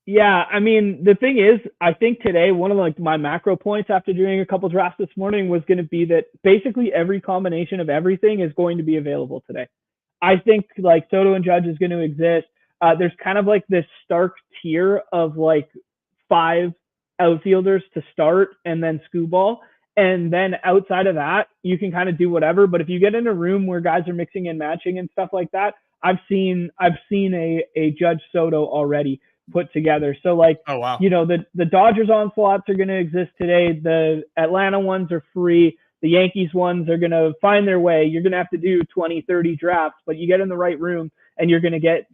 Yeah, I mean, the thing is, I think today one of like my macro points after doing a couple drafts this morning was going to be that basically every combination of everything is going to be available today. I think like Soto and Judge is going to exist. There's kind of like this stark tier of like 5 outfielders to start and then Scooball. And then outside of that, you can kind of do whatever. But if you get in a room where guys are mixing and matching and stuff like that, I've seen a Judge Soto already put together. So like, oh wow, the Dodgers onslaughts are going to exist today. The Atlanta ones are free. The Yankees ones are going to find their way. You're going to have to do 20, 30 drafts, but you get in the right room and you're going to get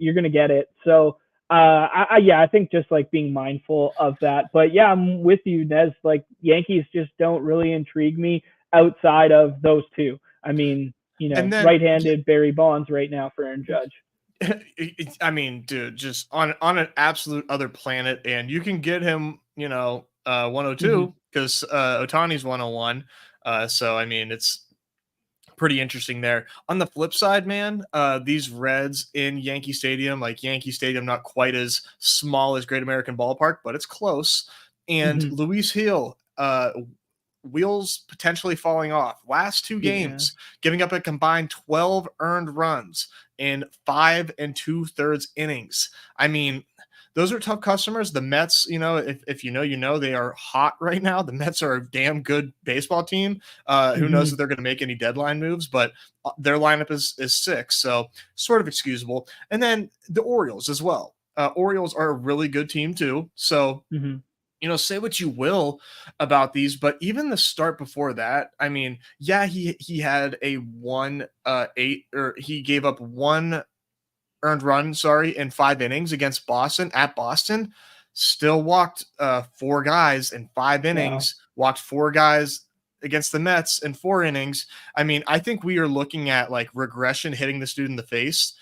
it. So I think just like being mindful of that. But yeah, I'm with you, Nez. Like Yankees just don't really intrigue me outside of those two. I mean, right-handed Barry Bonds right now for Aaron Judge. I mean, dude, just on an absolute other planet, and you can get him, 102 because Ohtani's 101. So I mean, it's pretty interesting there. On the flip side, man, these Reds in Yankee Stadium, like Yankee Stadium, not quite as small as Great American Ballpark, but it's close. And Luis Gil, wheels potentially falling off. Last 2 games, giving up a combined 12 earned runs in 5 2/3 innings. I mean, those are tough customers. The Mets, if they are hot right now. The Mets are a damn good baseball team. Who knows if they're going to make any deadline moves, but their lineup is 6, so sort of excusable. And then the Orioles as well. Orioles are a really good team too. So, say what you will about these, but even the start before that, I mean, yeah, he had a 1-8, or he gave up 1 earned run, in 5 innings against Boston at Boston. Still walked 4 guys in 5 innings. Wow. Walked 4 guys against the Mets in 4 innings. I mean, I think we are looking at like regression hitting this dude in the face.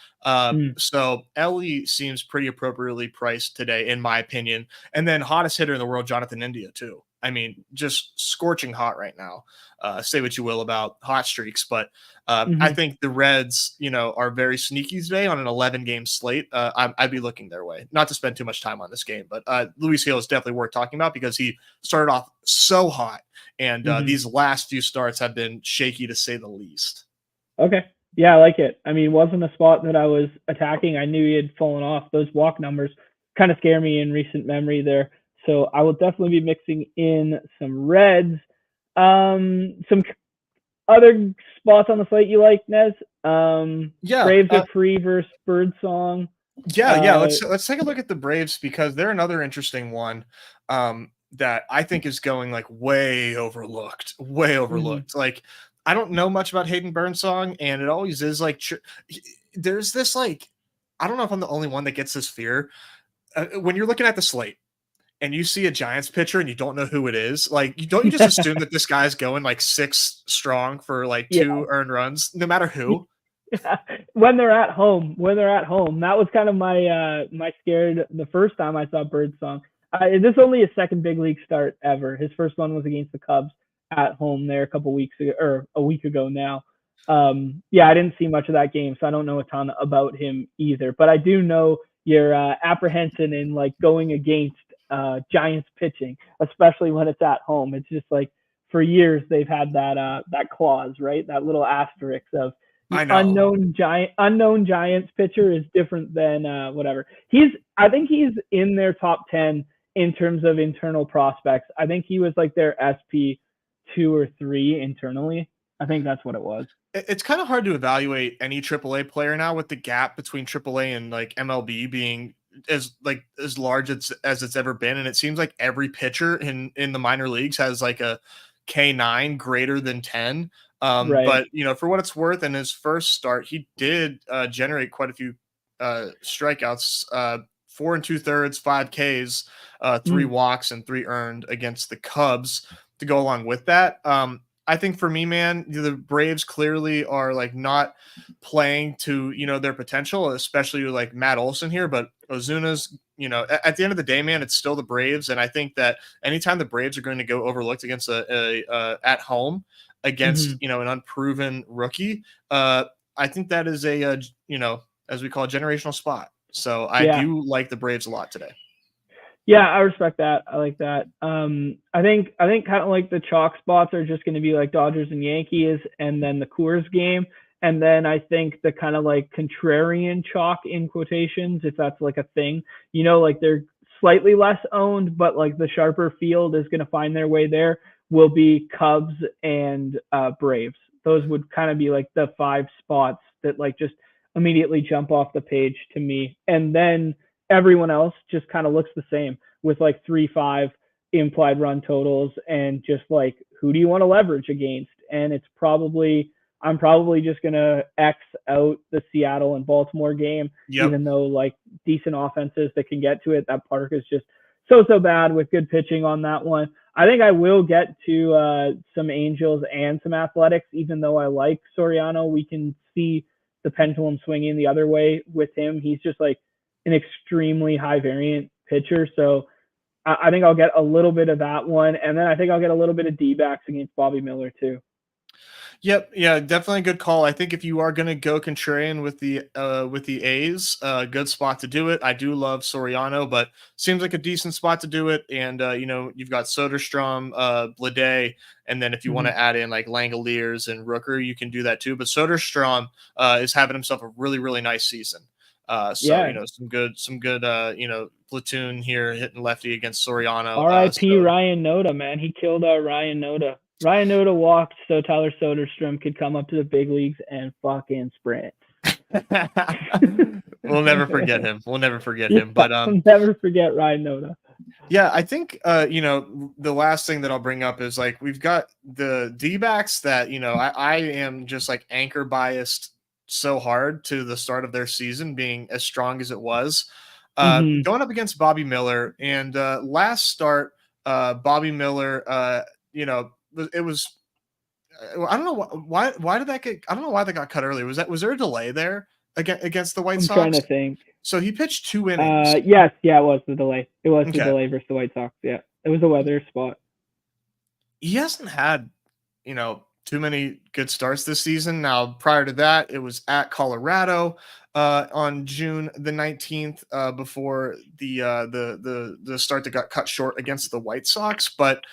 So Ellie seems pretty appropriately priced today, in my opinion. And then hottest hitter in the world, Jonathan India, too. I mean, just scorching hot right now. Say what you will about hot streaks, but I think the Reds, are very sneaky today on an 11-game slate. I'd be looking their way. Not to spend too much time on this game, but Luis Gil is definitely worth talking about because he started off so hot, and these last few starts have been shaky to say the least. Okay. Yeah, I like it. I mean, it wasn't a spot that I was attacking. I knew he had fallen off. Those walk numbers kind of scare me in recent memory there. So I will definitely be mixing in some Reds. Some other spots on the slate you like, Nez? Braves are free versus Birdsong. Yeah. Let's take a look at the Braves because they're another interesting one that I think is going like way overlooked. Like, I don't know much about Hayden Birdsong, and it always is like there's this like, I don't know if I'm the only one that gets this fear when you're looking at the slate and you see a Giants pitcher and you don't know who it is. Like, you just assume that this guy's going like 6 strong for like 2 earned runs, no matter who. When they're at home, that was kind of my scared the first time I saw Birdsong. This is only his second big league start ever. His first one was against the Cubs at home there a couple weeks ago, or a week ago now. I didn't see much of that game, so I don't know a ton about him either. But I do know your apprehension in like going against Giants pitching, especially when it's at home. It's just like for years they've had that clause, right? That little asterisk of unknown Giants pitcher is different than whatever. I think he's in their top 10 in terms of internal prospects. I think he was like their SP 2 or 3 internally. I think that's what it was. It's kind of hard to evaluate any AAA player now with the gap between AAA and like MLB being as large as it's ever been. And it seems like every pitcher in the minor leagues has like a K9 greater than 10. Right. But for what it's worth, in his first start, he did generate quite a few strikeouts, 4 2/3, 5 Ks, 3 walks, and 3 earned against the Cubs to go along with that. I think for me, man, the Braves clearly are like not playing to, their potential, especially like Matt Olson here, but Ozuna's, at the end of the day, man, it's still the Braves. And I think that anytime the Braves are going to go overlooked against at home against, an unproven rookie, I think that is as we call a generational spot. So I do like the Braves a lot today. Yeah, I respect that. I like that. I think kind of like the chalk spots are just going to be like Dodgers and Yankees, and then the Coors game, and then I think the kind of like contrarian chalk in quotations, if that's like a thing, like they're slightly less owned, but like the sharper field is going to find their way there, will be Cubs and Braves. Those would kind of be like the 5 spots that like just immediately jump off the page to me, and then everyone else just kind of looks the same with like 3-5 implied run totals and just like, who do you want to leverage against? And I'm probably just going to X out the Seattle and Baltimore game, even though like decent offenses that can get to it. That park is just so bad with good pitching on that one. I think I will get to some Angels and some Athletics, even though I like Soriano. We can see the pendulum swinging the other way with him. He's just like an extremely high variant pitcher. So I think I'll get a little bit of that one. And then I think I'll get a little bit of D-backs against Bobby Miller too. Yep. Yeah, definitely a good call. I think if you are going to go contrarian with the A's, good spot to do it. I do love Soriano, but seems like a decent spot to do it. And, you've got Soderstrom, Blade, and then if you want to add in like Langoliers and Rooker, you can do that too. But Soderstrom is having himself a really, really nice season. Some good platoon here hitting lefty against Soriano. R.I.P. Ryan Noda, man. He killed Ryan Noda. Ryan Noda walked so Tyler Soderstrom could come up to the big leagues and fucking sprint. We'll never forget him. But I'll never forget Ryan Noda. Yeah, I think the last thing that I'll bring up is like we've got the D-backs that I am just like anchor biased so hard to the start of their season being as strong as it was, going up against Bobby Miller. And last start, Bobby Miller, it was, I don't know why did that get, I don't know why that got cut early. Was there a delay there against the White Sox? I'm trying to think. So he pitched 2 innings. Yes, it was the delay. It was the delay versus the White Sox. Yeah, it was a weather spot. He hasn't had, too many good starts this season. Now, prior to that, it was at Colorado on June the 19th before the start that got cut short against the White Sox. But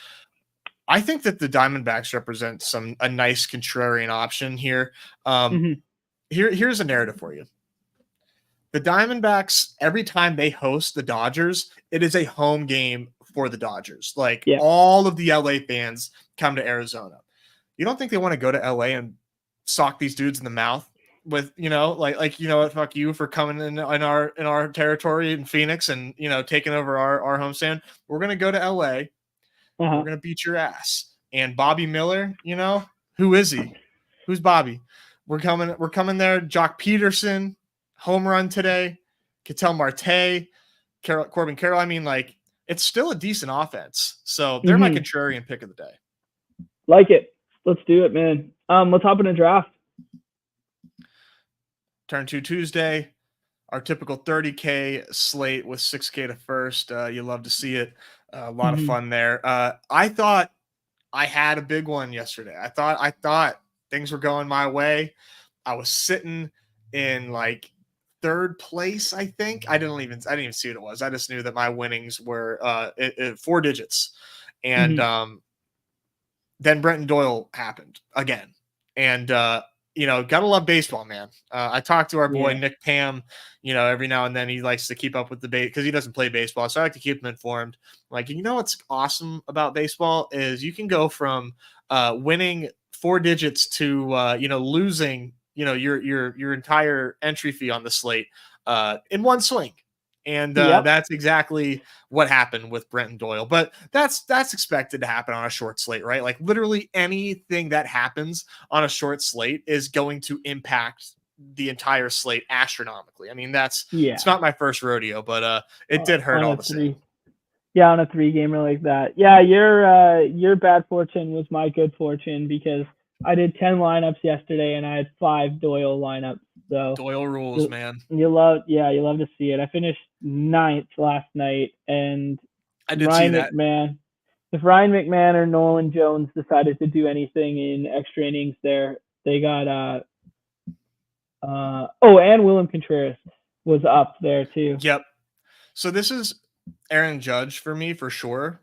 I think that the Diamondbacks represent a nice contrarian option here. Here's a narrative for you. The Diamondbacks, every time they host the Dodgers, it is a home game for the Dodgers. Like all of the LA fans come to Arizona. You don't think they want to go to LA and sock these dudes in the mouth with, what, fuck you for coming in our territory in Phoenix and, taking over our homestand. We're going to go to LA. We're going to beat your ass. And Bobby Miller, who is he? Who's Bobby? We're coming there. Jock Peterson, home run today. Ketel Marte, Corbin Carroll. I mean, like, it's still a decent offense. So they're my contrarian pick of the day. Like it. Let's do it, man. Let's hop in a draft. Turn 2 Tuesday. Our typical 30K slate with 6K to first. You love to see it. A lot of fun there. I thought I had a big one yesterday. I thought things were going my way. I was sitting in like 3rd place, I think. I didn't even see what it was. I just knew that my winnings were 4 digits. And then Brenton Doyle happened again. And gotta love baseball, man. I talk to our boy Yeah. Nick Pam, every now and then. He likes to keep up with the because he doesn't play baseball, so I like to keep him informed. Like, what's awesome about baseball is you can go from winning 4 digits to losing your entire entry fee on the slate in one swing. And Yep. that's exactly what happened with Brenton Doyle. But that's expected to happen on a short slate, right? Like, literally anything that happens on a short slate is going to impact the entire slate astronomically. I mean, it's not my first rodeo, but it did hurt all the same. Yeah, on a 3-gamer like that. Yeah, your bad fortune was my good fortune because I did 10 lineups yesterday and I had 5 Doyle lineups. So Doyle rules, man. You love to see it. I finished 9th last night, and I did see that. If Ryan McMahon or Nolan Jones decided to do anything in extra innings there, they got and Willem Contreras was up there too. Yep. So this is Aaron Judge for me for sure.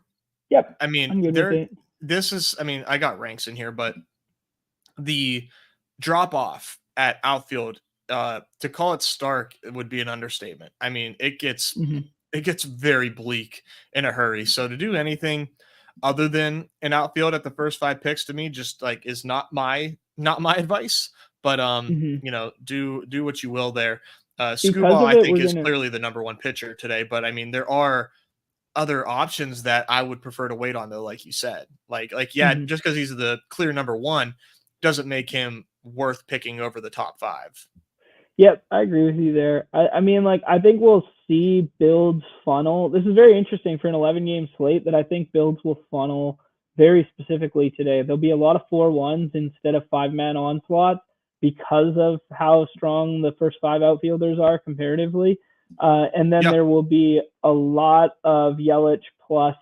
Yep. I mean, I got ranks in here, but the drop off at outfield, to call it stark, it would be an understatement. I mean, it gets very bleak in a hurry. So to do anything other than an outfield at the first 5 picks, to me, just like is not my advice. But do what you will there. Scuball, I think, is clearly the number 1 pitcher today. But I mean, there are other options that I would prefer to wait on, though. Like you said, just because he's the clear number 1 doesn't make him worth picking over the top 5. Yep, I agree with you there. I mean, I think we'll see builds funnel. This is very interesting for an 11-game slate that I think builds will funnel very specifically today. There'll be a lot of 4-1s instead of 5-man onslaughts because of how strong the first 5 outfielders are comparatively. And then there will be a lot of Yelich plus,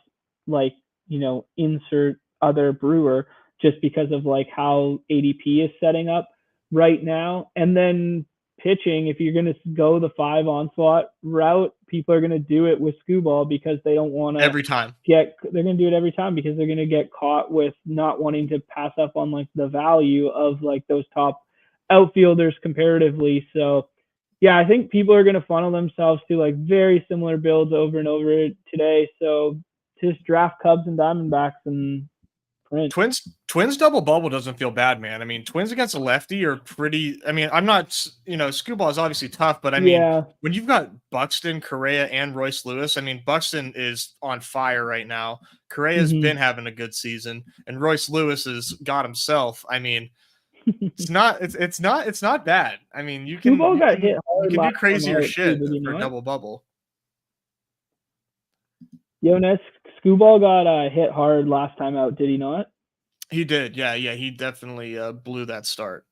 insert other Brewer just because of how ADP is setting up right now. And then pitching, if you're going to go the 5 onslaught route, people are going to do it with Scuball because they don't want to every time they're going to do it every time because they're going to get caught with not wanting to pass up on the value of those top outfielders comparatively. So yeah, I think people are going to funnel themselves to very similar builds over and over today. So just draft Cubs and Diamondbacks and print. Twins double bubble doesn't feel bad, man. I mean, Twins against a lefty are pretty. I mean, I'm not. Scuball is obviously tough, but I mean, when you've got Buxton, Correa, and Royce Lewis, I mean, Buxton is on fire right now. Correa's been having a good season, and Royce Lewis has got himself. I mean, it's not bad. I mean, you can do crazier shit for double bubble. Ness, Scuball got hit hard last time out, did he not? He did, yeah. He definitely blew that start.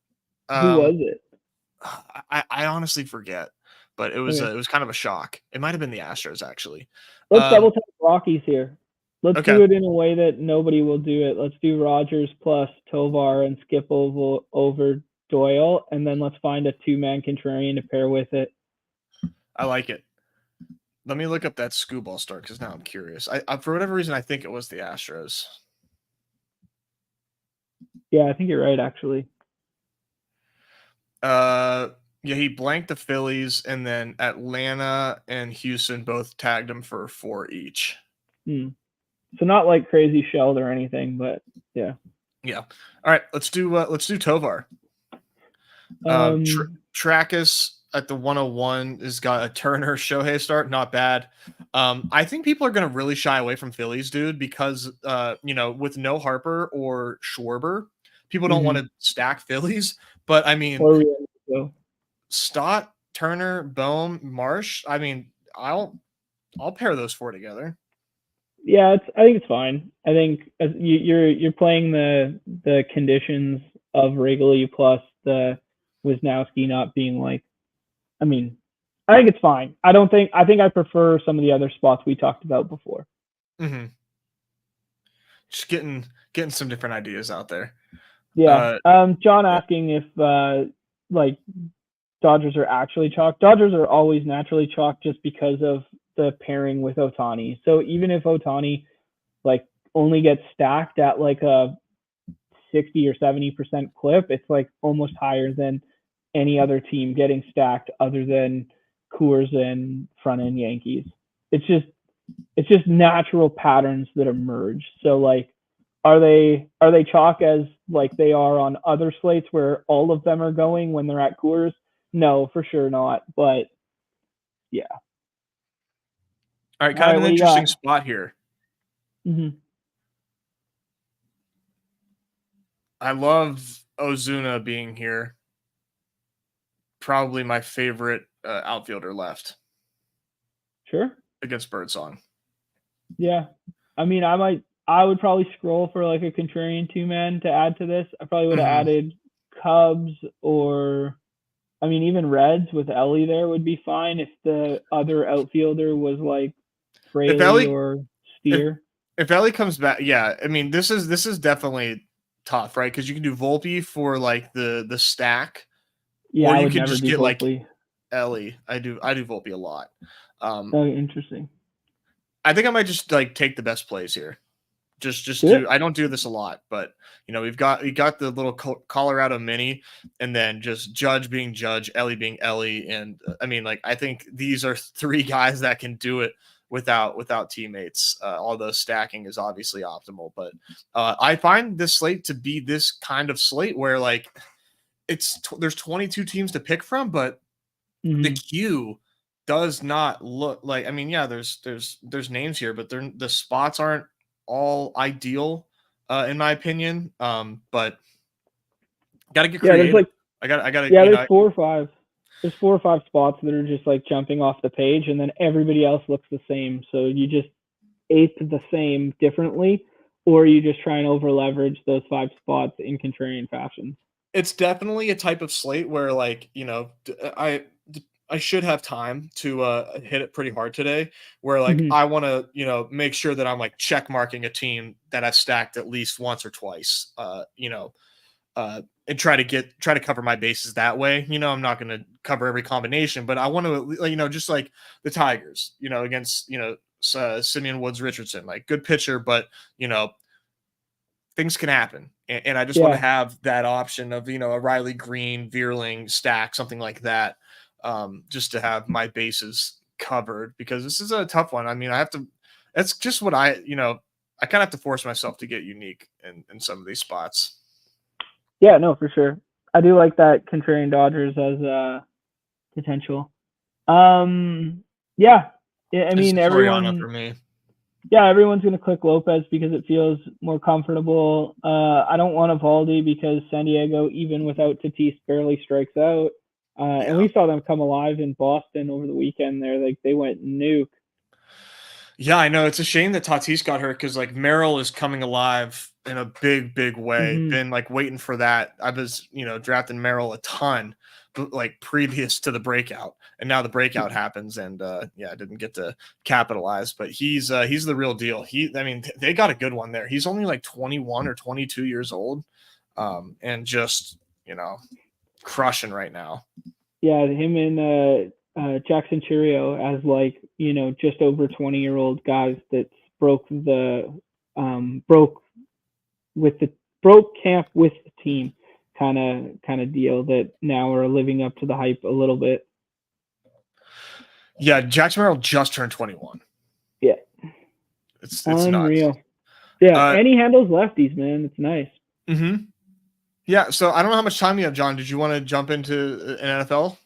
Who was it? I honestly forget, but it was kind of a shock. It might have been the Astros, actually. Let's double tap Rockies here. Let's do it in a way that nobody will do it. Let's do Rogers plus Tovar and skip over Doyle, and then let's find a 2-man contrarian to pair with it. I like it. Let me look up that Scuball start because now I'm curious. I for whatever reason I think it was the Astros. Yeah, I think you're right, actually. Yeah, he blanked the Phillies, and then Atlanta and Houston both tagged him for 4 each. So not crazy shelled or anything, but yeah. Yeah. All right, let's do Tovar. Trackus at the 101 has got a Turner Shohei start, not bad. I think people are going to really shy away from Phillies, dude, because with no Harper or Schwarber, people don't want to stack Phillies. But I mean, Stott, Turner, Bohm, Marsh. I mean, I'll pair those 4 together. Yeah, I think it's fine. I think you're playing the conditions of Wrigley plus the Wisnowski not being I mean, I think it's fine. I think I prefer some of the other spots we talked about before. Just getting some different ideas out there. Yeah. John asking if Dodgers are actually chalk. Dodgers are always naturally chalk just because of the pairing with Ohtani. So even if Ohtani only gets stacked at a 6 60 or 70% clip, it's like almost higher than any other team getting stacked other than Coors and front end Yankees. It's just natural patterns that emerge. So like, are they chalk as like they are on other slates where all of them are going when they're at Coors? No, for sure not. But yeah. All right, kind of an interesting spot here. Mm-hmm. I love Ozuna being here. Probably my favorite outfielder left. Sure. Against Birdsong. Yeah. I mean, I would probably scroll for like a contrarian 2-man to add to this. I probably would have added Cubs or, I mean, even Reds with Ellie there would be fine if the other outfielder was like Fraley or Steer. If Ellie comes back, yeah. I mean, this is definitely tough, right? Because you can do Volpe for like the stack. Yeah, or I you would can never just do get Volpe. like Ellie. I do Volpe a lot. Oh, interesting. I think I might just like take the best plays here. Just do. I don't do this a lot, but you know, we got the little Colorado mini, and then just Judge being Judge, Ellie being Ellie, and I mean, like, I think these are three guys that can do it without teammates. Although stacking is obviously optimal, but I find this slate to be this kind of slate where like there's 22 teams to pick from, but the queue does not look like. I mean, yeah, there's names here, but the spots aren't all ideal in my opinion. But gotta get creative. There's like I gotta there's 4 or 5. There's 4 or 5 spots that are just like jumping off the page, and then everybody else looks the same. So you just eighth the same differently, or you just try and over leverage those 5 spots in contrarian fashion. It's definitely a type of slate where, like, you know, I should have time to hit it pretty hard today, where like I want to, you know, make sure that I'm like check marking a team that I've stacked at least once or twice, you know, and try to cover my bases that way. You know, I'm not going to cover every combination, but I want to, you know, just like the Tigers, you know, against, you know, Simeon Woods Richardson, like good pitcher, but you know, things can happen. And I just want to have that option of, you know, a Riley Green, Veerling stack, something like that. Just to have my bases covered, because this is a tough one. I mean, that's just what I kind of have to force myself to get unique in some of these spots. Yeah, no, for sure. I do like that contrarian Dodgers as potential. I mean, everyone for me. Yeah, everyone's going to click Lopez because it feels more comfortable. I don't want Evaldi because San Diego, even without Tatis, barely strikes out. And we saw them come alive in Boston over the weekend there. Like, they went nuke. Yeah, I know. It's a shame that Tatis got hurt because, like, Merrill is coming alive in a big, big way. Been, like, waiting for that. I was, you know, drafting Merrill a ton, like, previous to the breakout. And now the breakout happens, and, I didn't get to capitalize. But he's the real deal. They got a good one there. He's only, like, 21 or 22 years old, and just, you know, crushing right now. Yeah, him and Jackson Churio as, like, you know, just over 20-year-old guys that broke camp with the team kind of deal that now are living up to the hype a little bit. Yeah, Jackson Merrill just turned 21. Yeah. It's unreal. nuts. Yeah, and he handles lefties, man. It's nice. Mm-hmm. Yeah, so I don't know how much time you have, John. Did you want to jump into an NFL?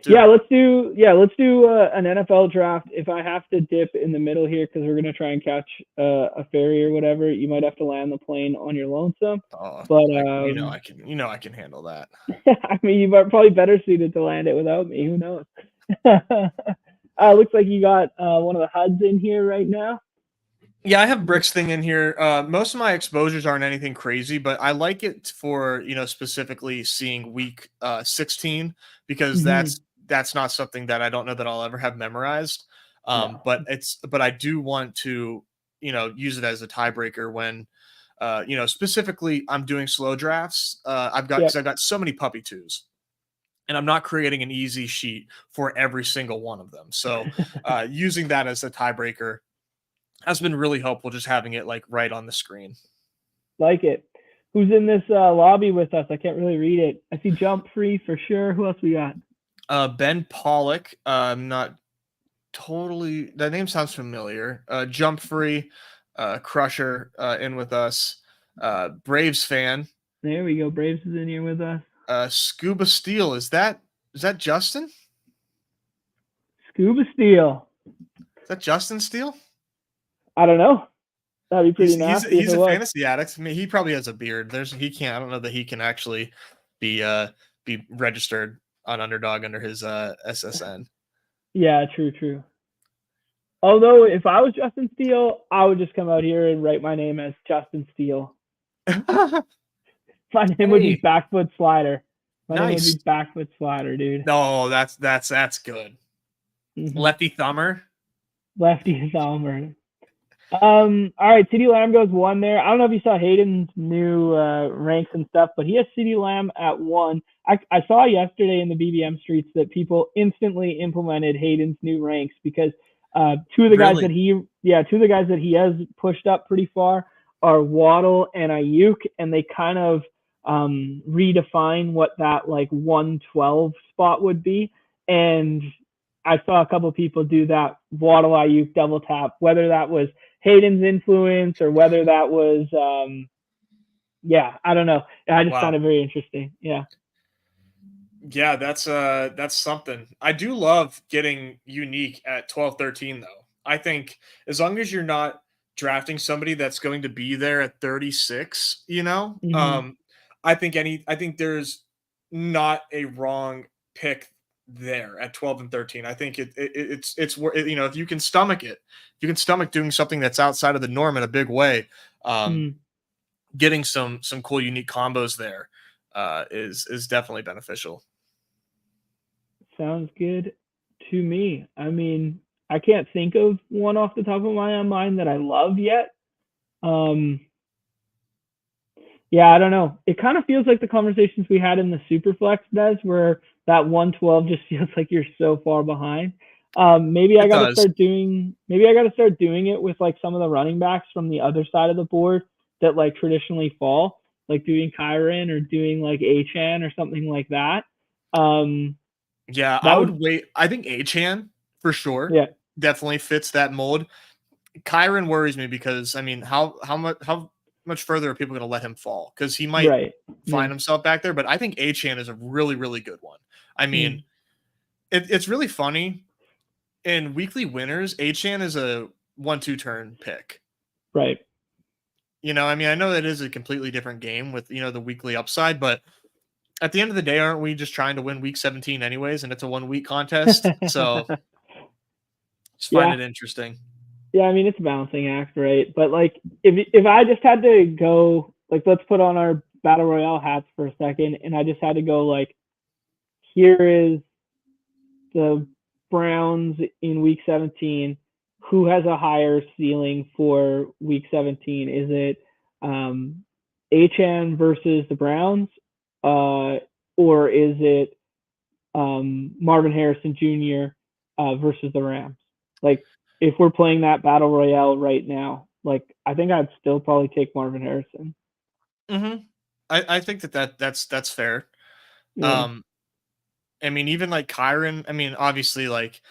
Let's do an NFL draft. If I have to dip in the middle here because we're gonna try and catch a ferry or whatever, you might have to land the plane on your lonesome. But I can handle that. I mean, you are probably better suited to land it without me. Who knows? Looks like you got one of the HUDs in here right now. Yeah, I have Brick's thing in here. Most of my exposures aren't anything crazy, but I like it for, you know, specifically seeing week 16 because that's not something that I don't know that I'll ever have memorized. But I do want to, you know, use it as a tiebreaker when, you know, specifically I'm doing slow drafts. Because I've got so many puppy twos. And I'm not creating an easy sheet for every single one of them. So using that as a tiebreaker has been really helpful, just having it like right on the screen. Like it. Who's in this lobby with us? I can't really read it. I see Jump Free for sure. Who else we got? Ben Pollock. I'm not totally. That name sounds familiar. Jump Free, Crusher in with us. Braves fan. There we go. Braves is in here with us. Scuba Steel. Is that Justin? Scuba Steel. Is that Justin Steele? I don't know. That'd be pretty nasty. He's a fantasy addict. I mean, he probably has a beard. He can't. I don't know that he can actually be registered on Underdog under his SSN. Yeah, true. Although if I was Justin Steele, I would just come out here and write my name as Justin Steele. My name would be Backfoot Slider. My name would be Backfoot Slider, dude. No, that's good. Mm-hmm. Lefty Thumber. All right, CeeDee Lamb goes 1 there. I don't know if you saw Hayden's new ranks and stuff, but he has CeeDee Lamb at 1. I saw yesterday in the BBM streets that people instantly implemented Hayden's new ranks because two of the guys that he has pushed up pretty far are Waddle and Ayuk, and they kind of redefine what that like 112 spot would be. And I saw a couple of people do that Waddle Ayuk double tap, whether that was Hayden's influence or whether that was I don't know. I just found it very interesting. Yeah, that's something. I do love getting unique at 12-13 though. I think as long as you're not drafting somebody that's going to be there at 36, mm-hmm. I think there's not a wrong pick there at 12 and 13. I think it's if you can stomach it, you can stomach doing something that's outside of the norm in a big way. Getting some cool unique combos there is definitely beneficial. Sounds good to me. I mean, I can't think of one off the top of my mind that I love yet. I don't know. It kind of feels like the conversations we had in the Superflex does, where that 112 just feels like you're so far behind. Maybe I got to start doing it with like some of the running backs from the other side of the board that like traditionally fall, like doing Kyron or doing like Achan or something like that. I would wait. I think Achan for sure. Yeah, definitely fits that mold. Kyron worries me because I mean, how much further are people going to let him fall? Because he might find himself back there. But I think Achan is a really, really good one. I mean, it's really funny. In weekly winners, Achan is a 1-2 turn pick. Right. I mean, I know that is a completely different game with, the weekly upside, but at the end of the day, aren't we just trying to win week 17 anyways? And it's a 1 week contest. So just find it interesting. Yeah. I mean, it's a balancing act, right? But like, if I just had to go, like, let's put on our battle royale hats for a second. And I just had to go like, here is the Browns in week 17. Who has a higher ceiling for week 17? Is it Achan versus the Browns? Or is it Marvin Harrison Jr. Versus the Rams? Like, if we're playing that battle royale right now, like, I think I'd still probably take Marvin Harrison. Mm-hmm. I think that's fair. Yeah. I mean, even like Kyron, I mean, obviously, like,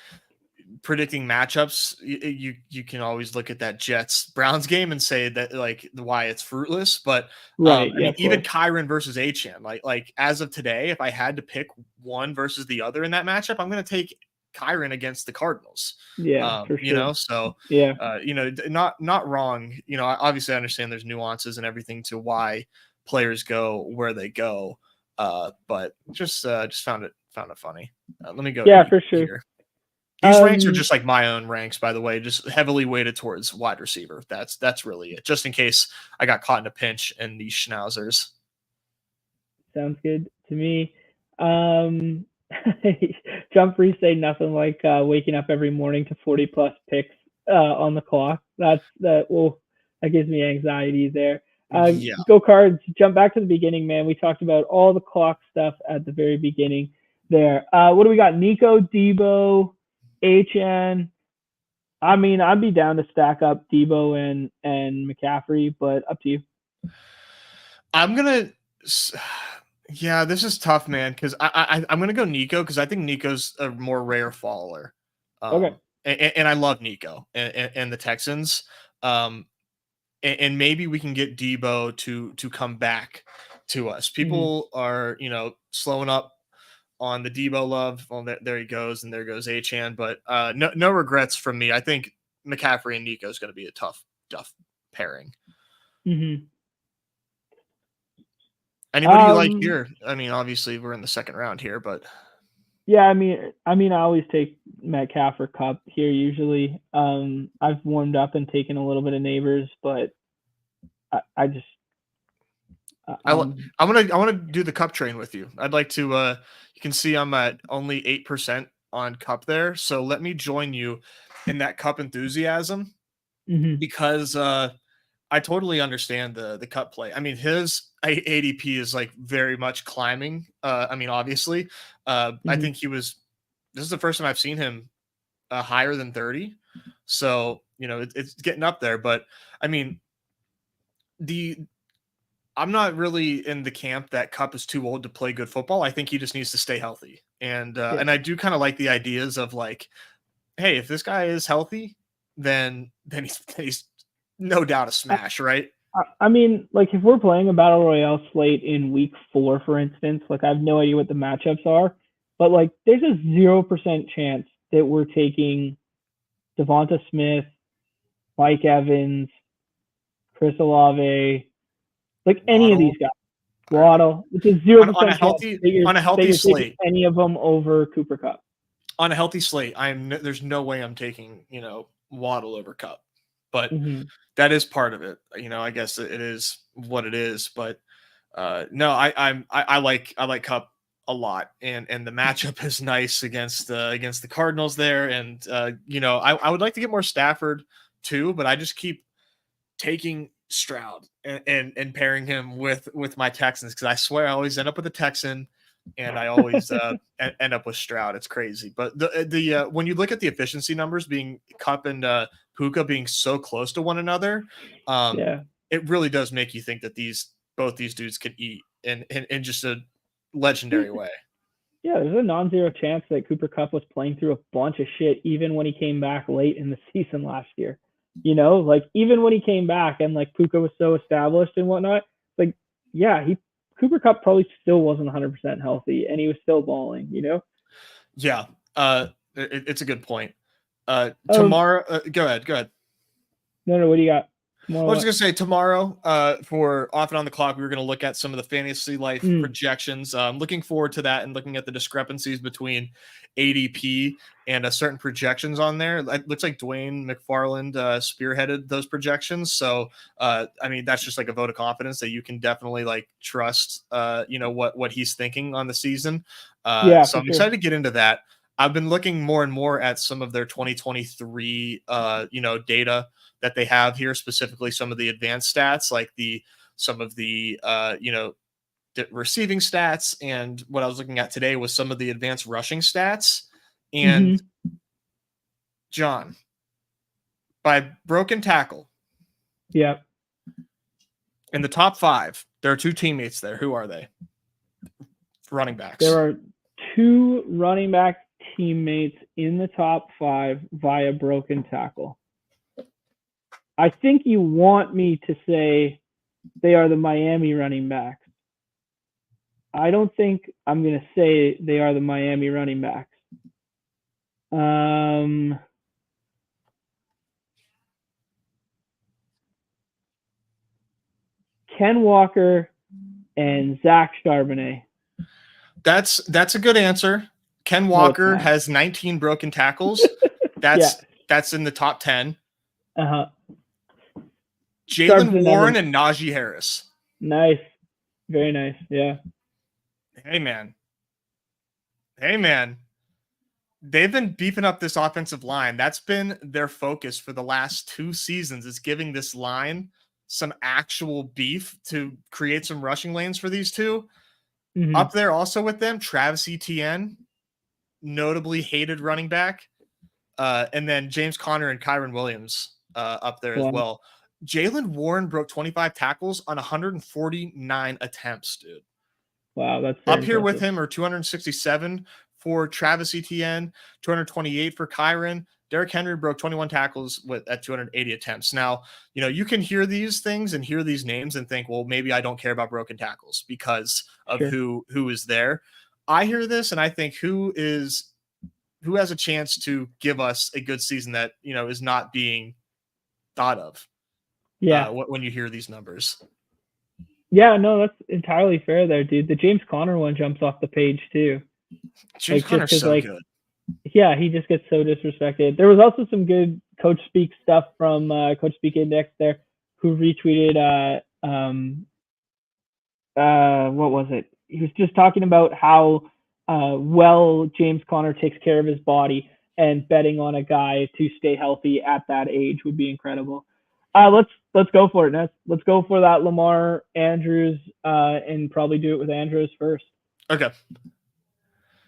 predicting matchups, you can always look at that Jets Browns game and say that like why it's fruitless, but I mean, even Kyron versus Achan, like as of today, if I had to pick one versus the other in that matchup, I'm going to take Kyron against the Cardinals. For sure. So not wrong. Obviously I understand there's nuances and everything to why players go where they go, but just found it funny. Let me go. Yeah, for sure. Here. These ranks are just like my own ranks, by the way, just heavily weighted towards wide receiver. That's really it. Just in case I got caught in a pinch in these schnauzers. Sounds good to me. Jump Free say nothing like waking up every morning to 40 plus picks on the clock. That gives me anxiety there. Go Cards. Jump back to the beginning, man. We talked about all the clock stuff at the very beginning there. What do we got? Nico, Debo, Achan. I mean, I'd be down to stack up Debo and McCaffrey, but up to you. I'm gonna. Yeah, this is tough, man. Because I'm gonna go Nico because I think Nico's a more rare faller. Okay. And I love Nico and the Texans. And maybe we can get Debo to come back to us. People are slowing up on the Debo love. Well, there he goes, and there goes Achan. But no regrets from me. I think McCaffrey and Nico is going to be a tough pairing. Mm-hmm. Anybody you like here? I mean, obviously we're in the second round here, but yeah, I mean, I always take Metcalf or Cup here usually. I've warmed up and taken a little bit of Neighbors, but I just I want to do the Cup train with you. I'd like to. You can see I'm at only 8% on Cup there, so let me join you in that Cup enthusiasm because I totally understand the Cup play. I mean, his ADP is like very much climbing. I mean, obviously, I think this is the first time I've seen him higher than 30. So, it's getting up there. But I mean, I'm not really in the camp that Cup is too old to play good football. I think he just needs to stay healthy. And I do kind of like the ideas of like, hey, if this guy is healthy, then he's no doubt a smash, right? I mean, like if we're playing a battle royale slate in week 4, for instance, like I have no idea what the matchups are, but like there's a 0% chance that we're taking Devonta Smith, Mike Evans, Chris Olave, like any of these guys. Waddle. It's a 0% on a healthy slate. Any of them over Cooper Kupp. On a healthy slate, there's no way I'm taking Waddle over Kupp. But that is part of it. I guess it is what it is. But no, I like Kupp a lot, and the matchup is nice against the Cardinals there. And I would like to get more Stafford too, but I just keep taking Stroud and pairing him with my Texans because I swear I always end up with a Texan. And I always end up with Stroud. It's crazy. But the when you look at the efficiency numbers being Kupp and Puka being so close to one another, it really does make you think that both these dudes can eat in just a legendary way. Yeah, there's a non-zero chance that Cooper Kupp was playing through a bunch of shit even when he came back late in the season last year. Like even when he came back and like Puka was so established and whatnot, like Cooper Kupp probably still wasn't 100% healthy, and he was still balling. Yeah, it's a good point. Tomorrow, go ahead. No, what do you got? I was going to say tomorrow for Off and On the Clock, we were going to look at some of the fantasy life projections. I'm looking forward to that and looking at the discrepancies between ADP and certain projections on there. It looks like Dwayne McFarland spearheaded those projections. So, I mean, that's just like a vote of confidence that you can definitely like trust, what he's thinking on the season. So I'm excited to get into that. I've been looking more and more at some of their 2023, data that they have here, specifically some of the advanced stats, like some of the receiving stats. And what I was looking at today was some of the advanced rushing stats. And John, by broken tackle. Yeah. In the top 5, there are 2 teammates there. Who are they? Running backs. There are 2 running back teammates in the top 5 via broken tackle. I think you want me to say they are the Miami running backs. I don't think I'm going to say they are the Miami running backs. Ken Walker and Zach Charbonnet. That's a good answer. Ken Walker has 19 broken tackles. That's in the top 10. Jaylen Warren and Najee Harris. Nice. Very nice. Yeah. Hey, man. They've been beefing up this offensive line. That's been their focus for the last 2 seasons, is giving this line some actual beef to create some rushing lanes for these two. Up there also with them, Travis Etienne, notably hated running back. And then James Conner and Kyron Williams up there as well. Jalen Warren broke 25 tackles on 149 attempts, dude. Wow, that's up here with him are 267 for Travis Etienne, 228 for Kyron. Derrick Henry broke 21 tackles at 280 attempts. Now, you can hear these things and hear these names and think, well, maybe I don't care about broken tackles because of who is there. I hear this and I think who has a chance to give us a good season that, is not being thought of. Yeah. When you hear these numbers. Yeah, no, that's entirely fair there, dude. The James Conner one jumps off the page too. James Conner's so good. Yeah, he just gets so disrespected. There was also some good Coach Speak stuff from Coach Speak Index there, who retweeted what was it? He was just talking about how well James Conner takes care of his body, and betting on a guy to stay healthy at that age would be incredible. Let's go for it, Ness. Let's go for that Lamar Andrews and probably do it with Andrews first. Okay.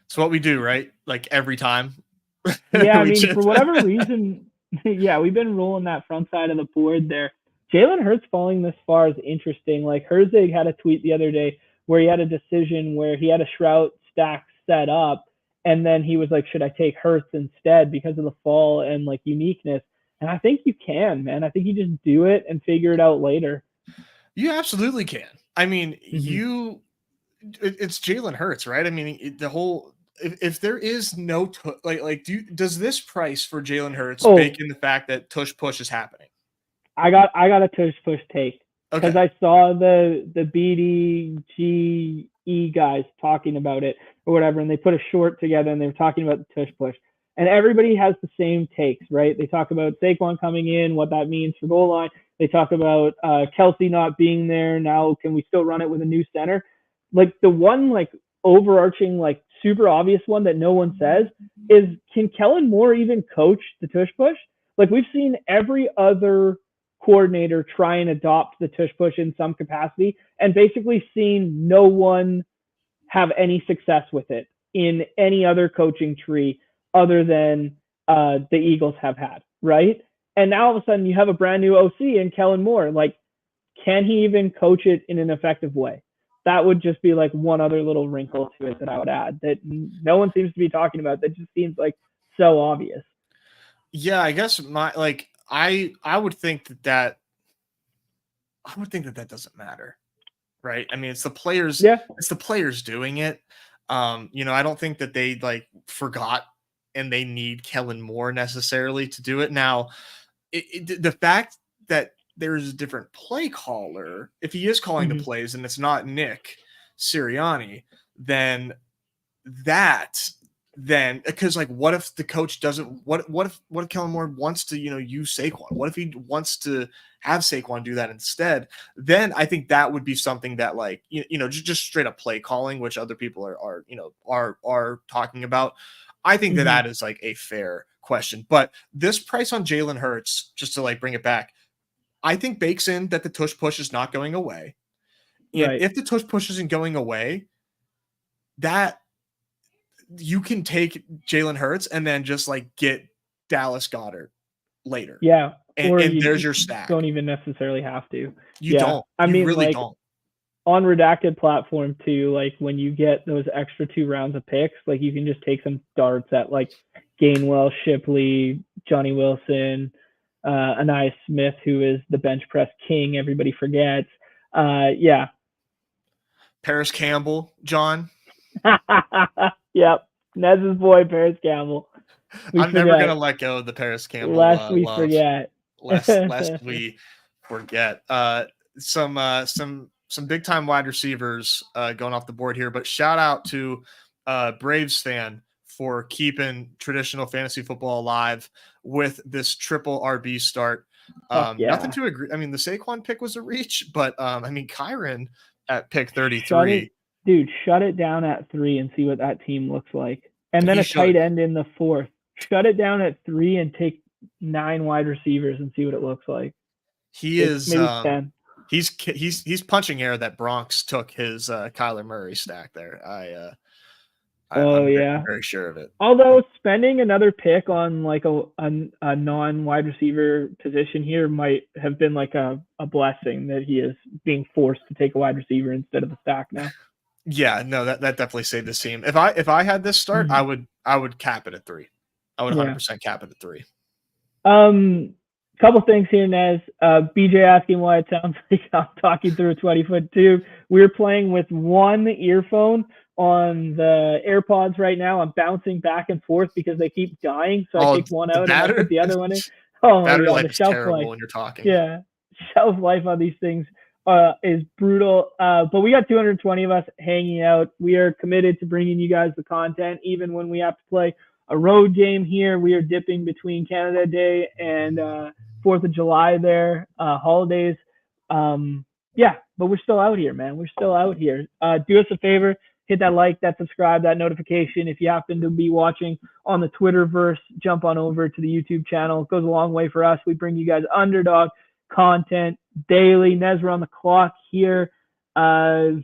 So what we do, right? Like every time. Yeah, I mean, for whatever reason, yeah, we've been rolling that front side of the board there. Jalen Hurts falling this far is interesting. Like Herzig had a tweet the other day where he had a decision where he had a Shroud stack set up, and then he was like, should I take Hurts instead because of the fall and like uniqueness? And I think you can, man. I think you just do it and figure it out later. You absolutely can. I mean, it's Jalen Hurts, right? I mean, the whole if there is no does this price for Jalen Hurts bake in the fact that tush push is happening? I got a tush push take because I saw the BDGE guys talking about it or whatever, and they put a short together and they were talking about the tush push. And everybody has the same takes, right? They talk about Saquon coming in, what that means for goal line. They talk about Kelsey not being there. Now, can we still run it with a new center? Like the one like overarching, like super obvious one that no one says is, can Kellen Moore even coach the tush push? Like we've seen every other coordinator try and adopt the tush push in some capacity and basically seen no one have any success with it in any other coaching tree other than the Eagles have had, right? And now all of a sudden you have a brand new OC in Kellen Moore. Like, can he even coach it in an effective way? That would just be like one other little wrinkle to it that I would add that no one seems to be talking about. That just seems like so obvious. Yeah, I guess I would think that doesn't matter, right? I mean, it's the players. Yeah. It's the players doing it. I don't think that they like forgot and they need Kellen Moore necessarily to do it. Now, the fact that there's a different play caller, if he is calling the plays and it's not Nick Sirianni, then because like what if the coach doesn't what if Kellen Moore wants to use Saquon? What if he wants to have Saquon do that instead? Then I think that would be something that like just straight up play calling, which other people are talking about. I think that is like a fair question. But this price on Jalen Hurts, just to like bring it back, I think bakes in that the tush push is not going away. And if the tush push isn't going away, that you can take Jalen Hurts and then just like get Dallas Goedert later. Yeah. And there's your stack. Don't even necessarily have to. You don't. I mean, really don't. On redacted platform too, like when you get those extra 2 rounds of picks, like you can just take some darts at like Gainwell, Shipley, Johnny Wilson, Anais Smith, who is the bench press king. Everybody forgets. Yeah. Paris Campbell, John. Yep. Nez's boy, Paris Campbell. I'm never going to let go of the Paris Campbell. Lest we forget. Lest we forget. Some big time wide receivers going off the board here, but shout out to Braves fan for keeping traditional fantasy football alive with this triple RB start. Nothing to agree. I mean, the Saquon pick was a reach, but I mean, Kyron at pick 33. Shut it down at 3 and see what that team looks like. And then tight end in the 4th. Shut it down at 3 and take 9 wide receivers and see what it looks like. He's punching air that Bronx took his Kyler Murray stack there. I'm yeah. very sure of it. Although spending another pick on like a non-wide receiver position here might have been like a blessing that he is being forced to take a wide receiver instead of the stack now. Yeah, no, that definitely saved his team. If I had this start, I would cap it at 3. I would 100% cap it at 3. Couple things here, Nez. BJ asking why it sounds like I'm talking through a 20-foot tube. We're playing with one earphone on the AirPods right now. I'm bouncing back and forth because they keep dying, so I take one out and I put the other one in. Oh my battery god, life the is shelf terrible life. when you're talking. Yeah, shelf life on these things is brutal. But we got 220 of us hanging out. We are committed to bringing you guys the content, even when we have to play a road game here. We are dipping between Canada Day and 4th of July there, holidays. Yeah, but we're still out here, man. We're still out here. Do us a favor, hit that like, that subscribe, that notification. If you happen to be watching on the Twitterverse, jump on over to the YouTube channel. It goes a long way for us. We bring you guys Underdog content daily. Nez, we're on the clock here. I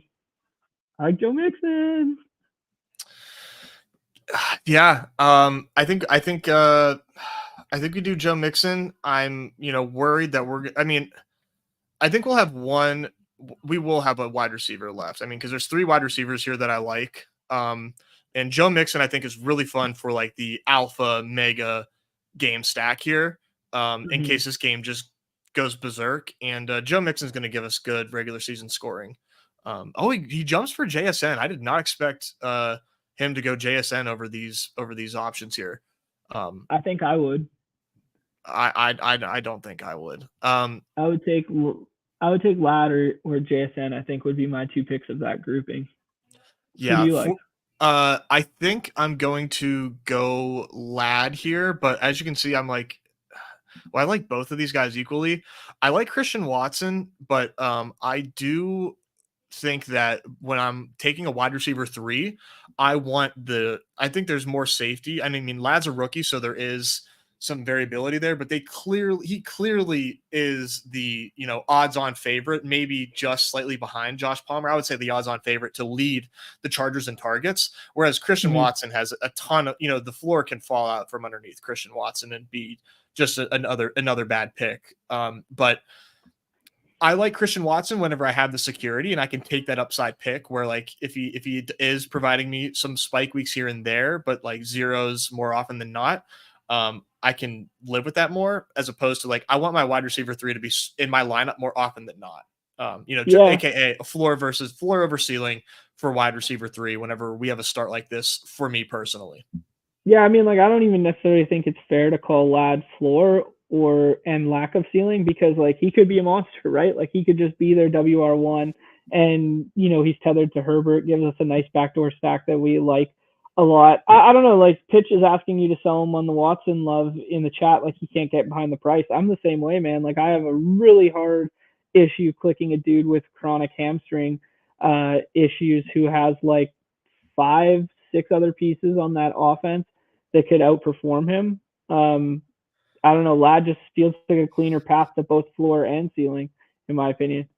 like Joe Mixon. Yeah, I think we do Joe Mixon. I'm, worried that I think we will have a wide receiver left. I mean, because there's 3 wide receivers here that I like. And Joe Mixon, I think, is really fun for like the alpha mega game stack here. In case this game just goes berserk. And Joe Mixon is going to give us good regular season scoring. He jumps for JSN. I did not expect him to go JSN over these options here. I think I would. I don't think I would. I would take Lad or JSN. I think would be my 2 picks of that grouping. Yeah. Who do you like? I think I'm going to go Lad here, but as you can see, I'm like, I like both of these guys equally. I like Christian Watson, but I do think that when I'm taking a wide receiver 3, I think there's more safety. I mean, Lad's a rookie, so there is some variability there, but he clearly is the, odds-on favorite, maybe just slightly behind Josh Palmer. I would say the odds-on favorite to lead the Chargers in targets, whereas Christian Watson has a ton of, the floor can fall out from underneath Christian Watson and be just another bad pick. But I like Christian Watson whenever I have the security and I can take that upside pick where like if he is providing me some spike weeks here and there, but like zeros more often than not, I can live with that more as opposed to like I want my wide receiver 3 to be in my lineup more often than not. AKA a floor over ceiling for wide receiver 3 whenever we have a start like this for me personally. Yeah, I mean, like I don't even necessarily think it's fair to call Lad floor and lack of ceiling because like he could be a monster, right? Like he could just be their WR1 and he's tethered to Herbert, gives us a nice backdoor stack that we like a lot. I don't know, like Pitch is asking you to sell him on the Watson love in the chat, like he can't get behind the price. I'm the same way, man. Like I have a really hard issue clicking a dude with chronic hamstring issues who has like 5-6 other pieces on that offense that could outperform him. I don't know. Lad just feels like a cleaner path to both floor and ceiling, in my opinion.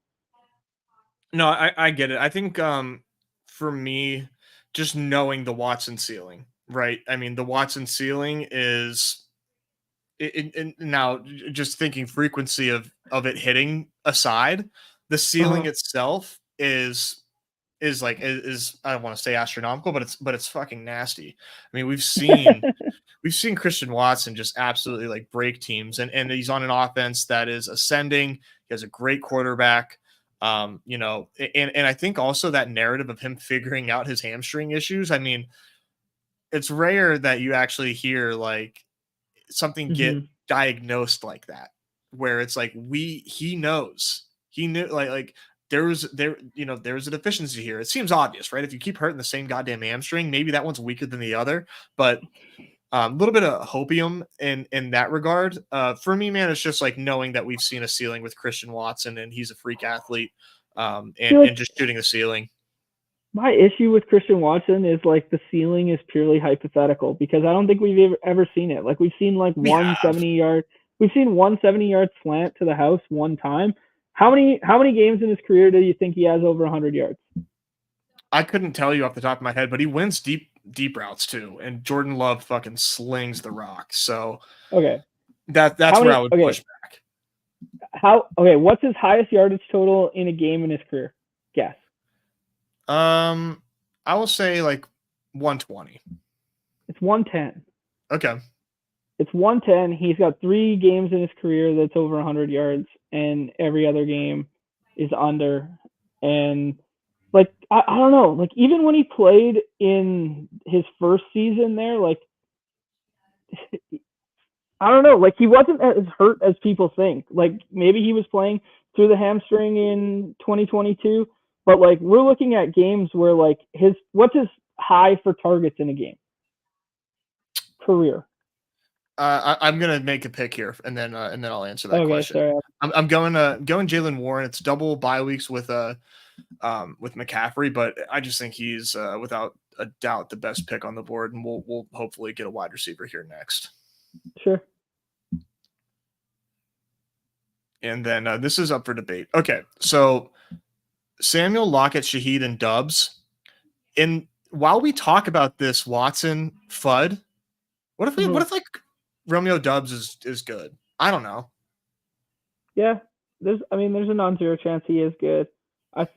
No, I get it. I think for me, just knowing the Watson ceiling, right? I mean, the Watson ceiling is now just thinking frequency of it hitting aside, the ceiling itself is I don't want to say astronomical, but it's fucking nasty. I mean, we've seen Christian Watson just absolutely like break teams and he's on an offense that is ascending. He has a great quarterback. And I think also that narrative of him figuring out his hamstring issues. I mean, it's rare that you actually hear like something get diagnosed like that, where it's like he knew like there was a deficiency here. It seems obvious, right? If you keep hurting the same goddamn hamstring, maybe that one's weaker than the other, but a little bit of hopium in that regard. For me, man, it's just like knowing that we've seen a ceiling with Christian Watson and he's a freak athlete and just shooting the ceiling. My issue with Christian Watson is like the ceiling is purely hypothetical because I don't think we've ever seen it. Like we've seen like 170 yard slant to the house one time. How many games in his career do you think he has over 100 yards? I couldn't tell you off the top of my head, but he wins deep deep routes too, and Jordan Love fucking slings the rock. So Okay. that's where I would push back. What's his highest yardage total in a game in his career? Guess. I will say like 120. It's 110. Okay. It's 110. He's got 3 games in his career that's over 100 yards, and every other game is under. And like I don't know, like even when he played in his first season there, like I don't know, like he wasn't as hurt as people think. Like maybe he was playing through the hamstring in 2022, but like we're looking at games where like what's his high for targets in a game? Career. I'm gonna make a pick here, and then I'll answer that question. Sorry. I'm going Jaylen Warren. It's double bye weeks with McCaffrey, but I just think he's without a doubt the best pick on the board, and we'll hopefully get a wide receiver here next. Sure. And then this is up for debate. Okay, so Samuel, Lockett, Shaheed, and Dubs. And while we talk about this Watson FUD, what if like Romeo Dubs is good? I don't know. Yeah, there's a non-zero chance he is good. I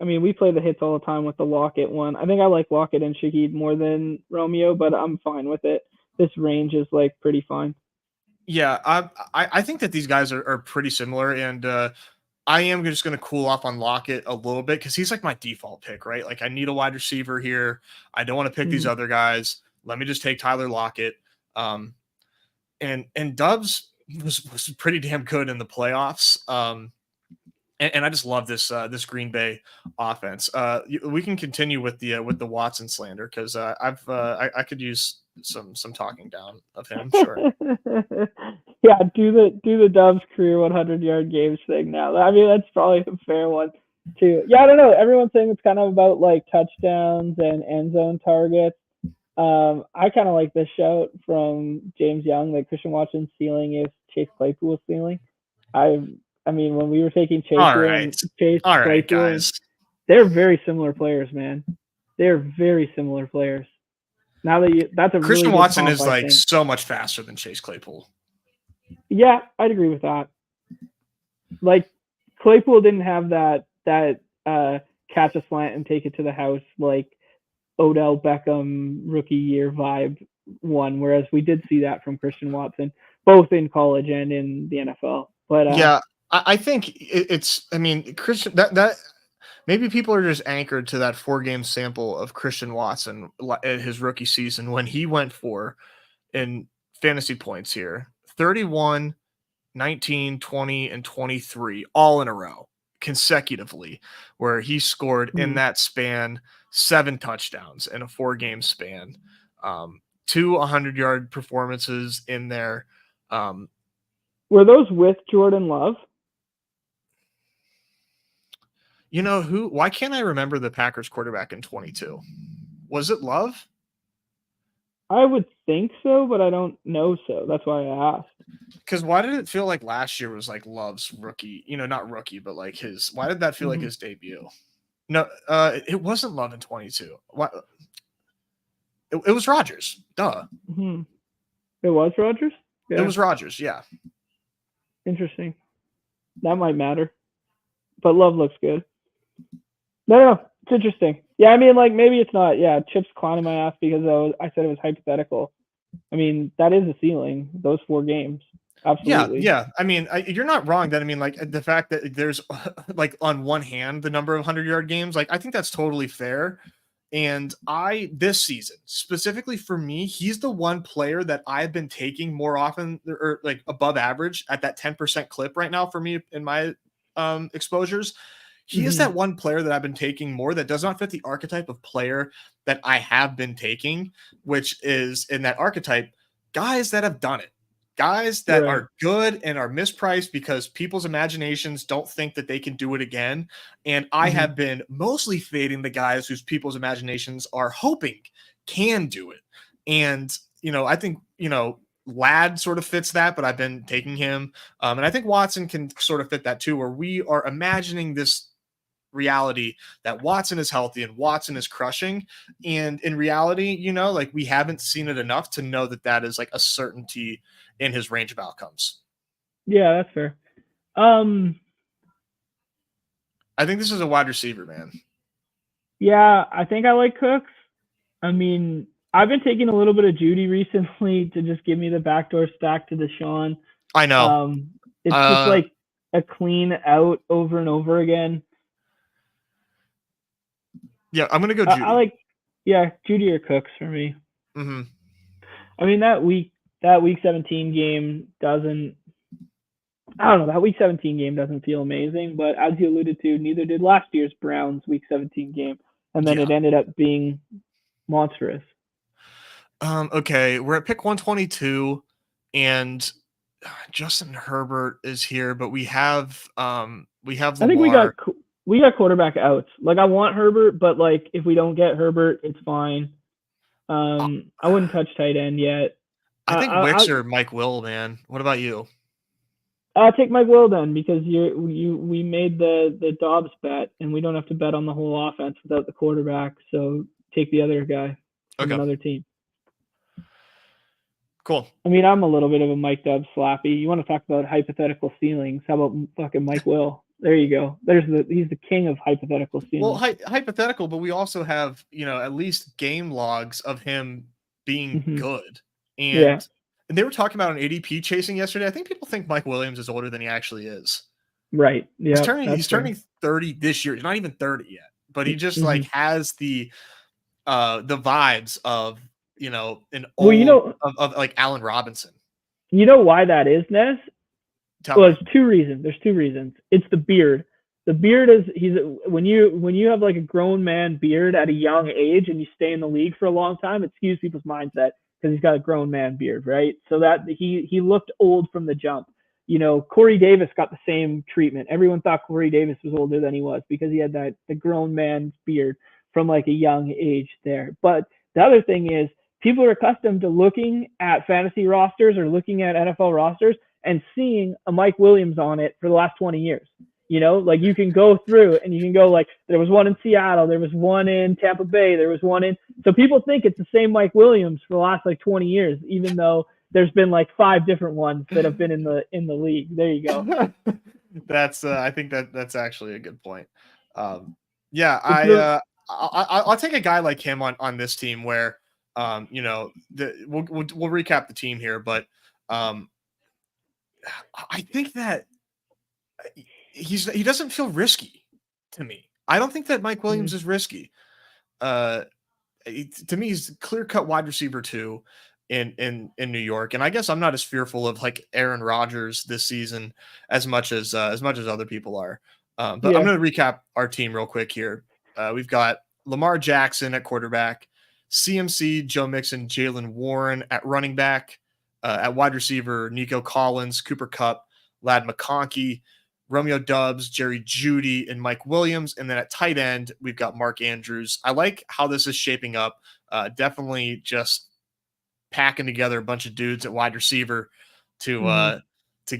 mean, we play the hits all the time with the Lockett one. I think I like Lockett and Shaheed more than Romeo, but I'm fine with it. This range is like pretty fine. Yeah, I think that these guys are pretty similar, and I am just going to cool off on Lockett a little bit because he's like my default pick, right? Like I need a wide receiver here. I don't want to pick these other guys. Let me just take Tyler Lockett. And Dubs was pretty damn good in the playoffs. And I just love this Green Bay offense. We can continue with the Watson slander because I could use some talking down of him. Sure. Yeah, do the Dubs career 100-yard games thing now. I mean, that's probably a fair one too. Yeah, I don't know. Everyone's saying it's kind of about like touchdowns and end zone targets. I kind of like this shout from James Young that Christian Watson's ceiling is Chase Claypool's ceiling. I mean, when we were taking Chase, Claypool, guys, they're very similar players, man. They're very similar players. Now that's a Christian really Watson comp, is like so much faster than Chase Claypool. Yeah, I'd agree with that. Like Claypool didn't have that catch a slant and take it to the house like Odell Beckham rookie year vibe one, whereas we did see that from Christian Watson both in college and in the NFL. But yeah, I think it's. I mean, Christian that maybe people are just anchored to that 4-game sample of Christian Watson at his rookie season when he went for in fantasy points here 31, 19, 20, and 23 all in a row consecutively, where he scored in that span 7 touchdowns in a 4-game span, 2 100-yard performances in there. Were those with Jordan Love? You know who? Why can't I remember the Packers quarterback in 22? Was it Love? I would think so, but I don't know so. That's why I asked. Because why did it feel like last year was like Love's rookie? You know, not rookie, but like his. Why did that feel like his debut? No, it wasn't Love in 22. What? It was Rodgers. Duh. Mm-hmm. It was Rodgers? Yeah. It was Rodgers, yeah. Interesting. That might matter. But Love looks good. No, it's interesting. Yeah, I mean, like, maybe it's not. Yeah, Chip's clowning my ass because I said it was hypothetical. I mean, that is a ceiling, those 4 games. Absolutely. Yeah. I mean, you're not wrong that, I mean, like, the fact that there's, like, on one hand, the number of 100-yard games, like, I think that's totally fair. And this season, specifically for me, he's the one player that I've been taking more often or like above average at that 10% clip right now for me in my exposures. He is that one player that I've been taking more that does not fit the archetype of player that I have been taking, which is in that archetype, guys that have done it. Guys that are good and are mispriced because people's imaginations don't think that they can do it again. And I have been mostly fading the guys whose people's imaginations are hoping can do it. And, you know, I think, you know, Ladd sort of fits that, but I've been taking him. And I think Watson can sort of fit that too, where we are imagining this reality that Watson is healthy and Watson is crushing. And in reality, like we haven't seen it enough to know that is like a certainty in his range of outcomes. Yeah, that's fair. I think this is a wide receiver, man. Yeah, I think I like Cooks. I mean, I've been taking a little bit of Judy recently to just give me the backdoor stack to Deshaun. I know. It's just like a clean out over and over again. Yeah, I'm gonna go Judy. I like, Judy or Cooks for me. Mm-hmm. I mean, that week 17 game doesn't. I don't know. That week 17 game doesn't feel amazing, but as you alluded to, neither did last year's Browns week 17 game, and then it ended up being monstrous. Okay, we're at pick 122, and Justin Herbert is here, but we have Lamar. I think we got quarterback outs. Like, I want Herbert, but like if we don't get Herbert, it's fine. I wouldn't touch tight end yet. I think Wicks or Mike Will, man. What about you? I'll take Mike Will then, because we made the Dobbs bet, and we don't have to bet on the whole offense without the quarterback. So take the other guy from another team. Cool. I mean, I'm a little bit of a Mike Dobbs slappy. You want to talk about hypothetical ceilings? How about fucking Mike Will? There you go. He's the king of hypothetical ceilings. Well, hypothetical, but we also have at least game logs of him being good. And they were talking about an ADP chasing yesterday. I think people think Mike Williams is older than he actually is. Right. Yeah. He's turning 30 this year. He's not even 30 yet, but he just like has the vibes of of like Allen Robinson. You know why that is, Ness? There's two reasons. It's the beard. The beard is when you have like a grown man beard at a young age and you stay in the league for a long time, it skews people's mindset because he's got a grown man beard, right? So that he looked old from the jump. Corey Davis got the same treatment. Everyone thought Corey Davis was older than he was because he had the grown man's beard from like a young age there. But the other thing is, people are accustomed to looking at fantasy rosters or looking at NFL rosters and seeing a Mike Williams on it for the last 20 years. Like you can go through and you can go like, there was one in Seattle, there was one in Tampa Bay, there was one in. So people think it's the same Mike Williams for the last like 20 years, even though there's been like 5 different ones that have been in the league. There you go. I think that's actually a good point. I'll take a guy like him on this team where, we'll recap the team here, but I think that he doesn't feel risky to me. I don't think that Mike Williams is risky. To me, he's a clear-cut wide receiver 2 in New York, and I guess I'm not as fearful of like Aaron Rodgers this season as much as other people are. But I'm going to recap our team real quick here. We've got Lamar Jackson at quarterback, CMC, Joe Mixon, Jalen Warren at running back, at wide receiver, Nico Collins, Cooper Kupp, Ladd McConkey, Romeo Doubs, Jerry Jeudy, and Mike Williams. And then at tight end, we've got Mark Andrews. I like how this is shaping up. Definitely just packing together a bunch of dudes at wide receiver to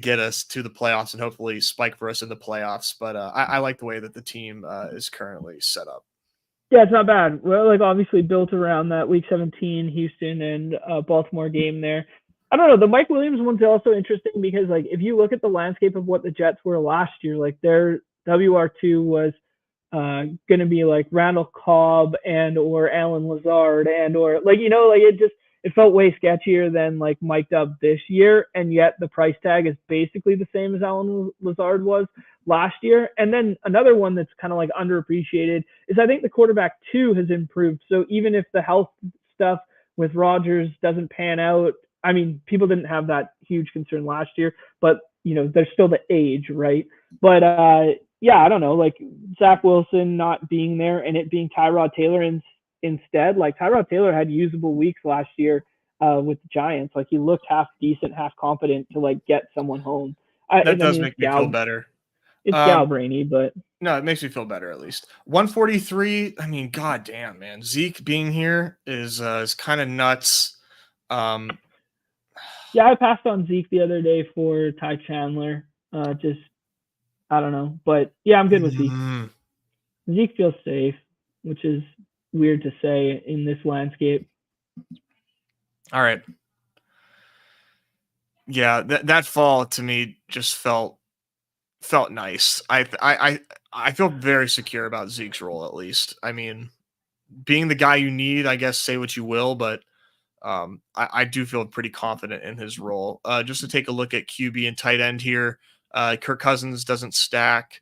get us to the playoffs and hopefully spike for us in the playoffs. But I like the way that the team is currently set up. Yeah, it's not bad. Well, like obviously built around that week 17 Houston and Baltimore game there. I don't know. The Mike Williams one's also interesting because like if you look at the landscape of what the Jets were last year, like their WR2 was going to be like Randall Cobb and or Alan Lazard and or like it felt way sketchier than like Mike Dubb this year, and yet the price tag is basically the same as Alan Lazard was last year. And then another one that's kind of like underappreciated is I think the quarterback 2 has improved. So even if the health stuff with Rodgers doesn't pan out, I mean, people didn't have that huge concern last year, but there's still the age, right? But I don't know, like Zach Wilson not being there and it being Tyrod Taylor instead, like Tyrod Taylor had usable weeks last year with the Giants. Like he looked half decent, half competent to like get someone home. That does make me feel better. It's gal brainy, but no, it makes me feel better at least. 143. I mean, goddamn, man, Zeke being here is kind of nuts. Yeah, I passed on Zeke the other day for Ty Chandler. I don't know, but yeah, I'm good with Zeke. Zeke feels safe, which is weird to say in this landscape. All right. Yeah, that fall to me just felt nice. I feel very secure about Zeke's role, at least. I mean, being the guy you need, I guess, say what you will, but I do feel pretty confident in his role. Just to take a look at QB and tight end here, Kirk Cousins doesn't stack.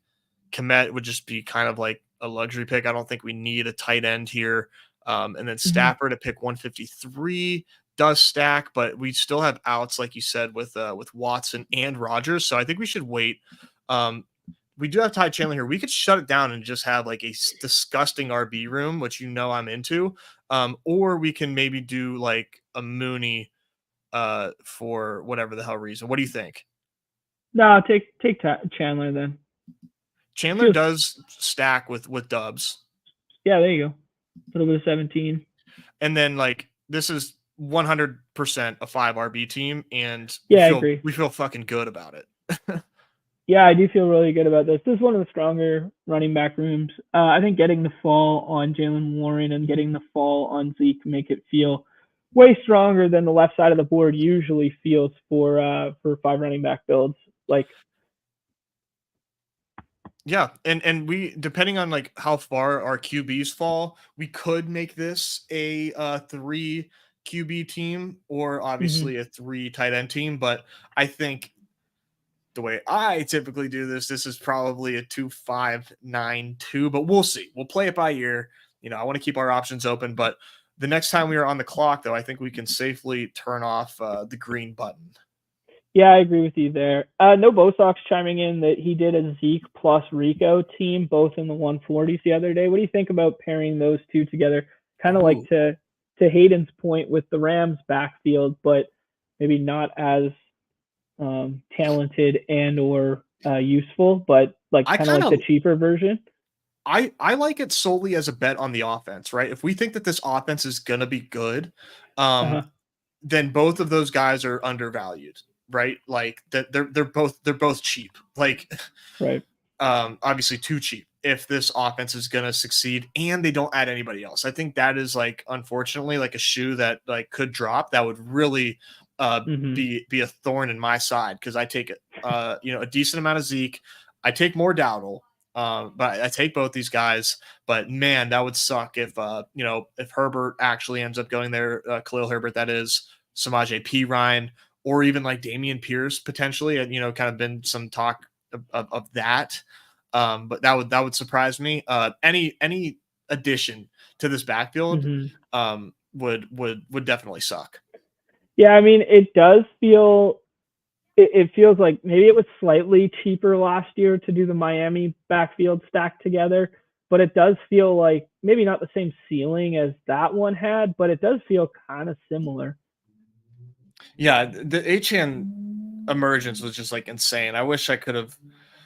Komet would just be kind of like a luxury pick. I don't think we need a tight end here. And then Stafford at pick 153 does stack, but we still have outs, like you said, with Watson and Rodgers. So I think we should wait. We do have Ty Chandler here. We could shut it down and just have like a disgusting RB room, which I'm into. Or we can maybe do like a Mooney for whatever the hell reason. What do you think? No, take Chandler then. Chandler does stack with Dubs. Yeah, there you go. A little bit of 17. And then like this is 100% a 5 RB team, and I agree. We feel fucking good about it. Yeah, I do feel really good about this. This is one of the stronger running back rooms. I think getting the fall on Jalen Warren and getting the fall on Zeke make it feel way stronger than the left side of the board usually feels for 5 running back builds. Like, yeah, and we, depending on like how far our QBs fall, we could make this a 3 QB team, or obviously a 3 tight end team. But I think the way I typically do this is probably a 2-5-9-2, but we'll see. We'll play it by ear. I want to keep our options open, but the next time we are on the clock, though, I think we can safely turn off the green button. Yeah, I agree with you there. No Bosox chiming in that he did a Zeke plus Rico team, both in the 140s the other day. What do you think about pairing those two together? Kind of like to Hayden's point with the Rams backfield, but maybe not as talented and or useful, but like kind of like the cheaper version. I like it solely as a bet on the offense, right? If we think that this offense is gonna be good, then both of those guys are undervalued, right? Like they're both cheap, like right. Obviously too cheap if this offense is gonna succeed, and they don't add anybody else. I think that is like, unfortunately, like a shoe that like could drop. That would really be a thorn in my side, because I take a decent amount of Zeke. I take more Dowdle, but I take both these guys. But man, that would suck if if Herbert actually ends up going there, Khalil Herbert, that is, Samaje Perine, or even like Dameon Pierce potentially. And kind of been some talk of that. But that would surprise me. Any addition to this backfield would definitely suck. Yeah, I mean, it does feel, it feels like maybe it was slightly cheaper last year to do the Miami backfield stack together, but it does feel like maybe not the same ceiling as that one had, but it does feel kind of similar. Yeah, the Achane emergence was just like insane. I wish I could have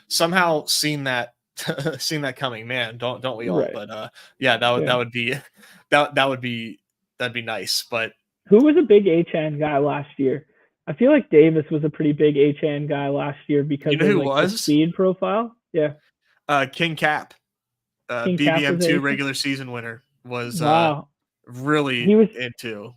somehow seen that coming. Man, don't we all? Right. But yeah, that'd be nice. But who was a big Achane guy last year? I feel like Davis was a pretty big Achane guy last year because of like the speed profile. Yeah. King Cap, King BBM2 regular season winner, was really into.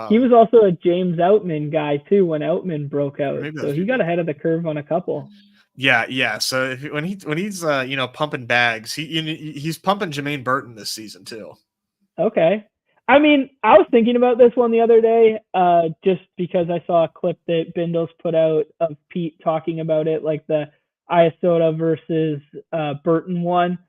He was also a James Outman guy too when Outman broke out, so he got ahead of the curve on a couple. Yeah. So when he's pumping bags, he's pumping Jermaine Burton this season too. Okay. I mean, I was thinking about this one the other day, just because I saw a clip that Bindles put out of Pete talking about it, like the Iasota versus Burton one.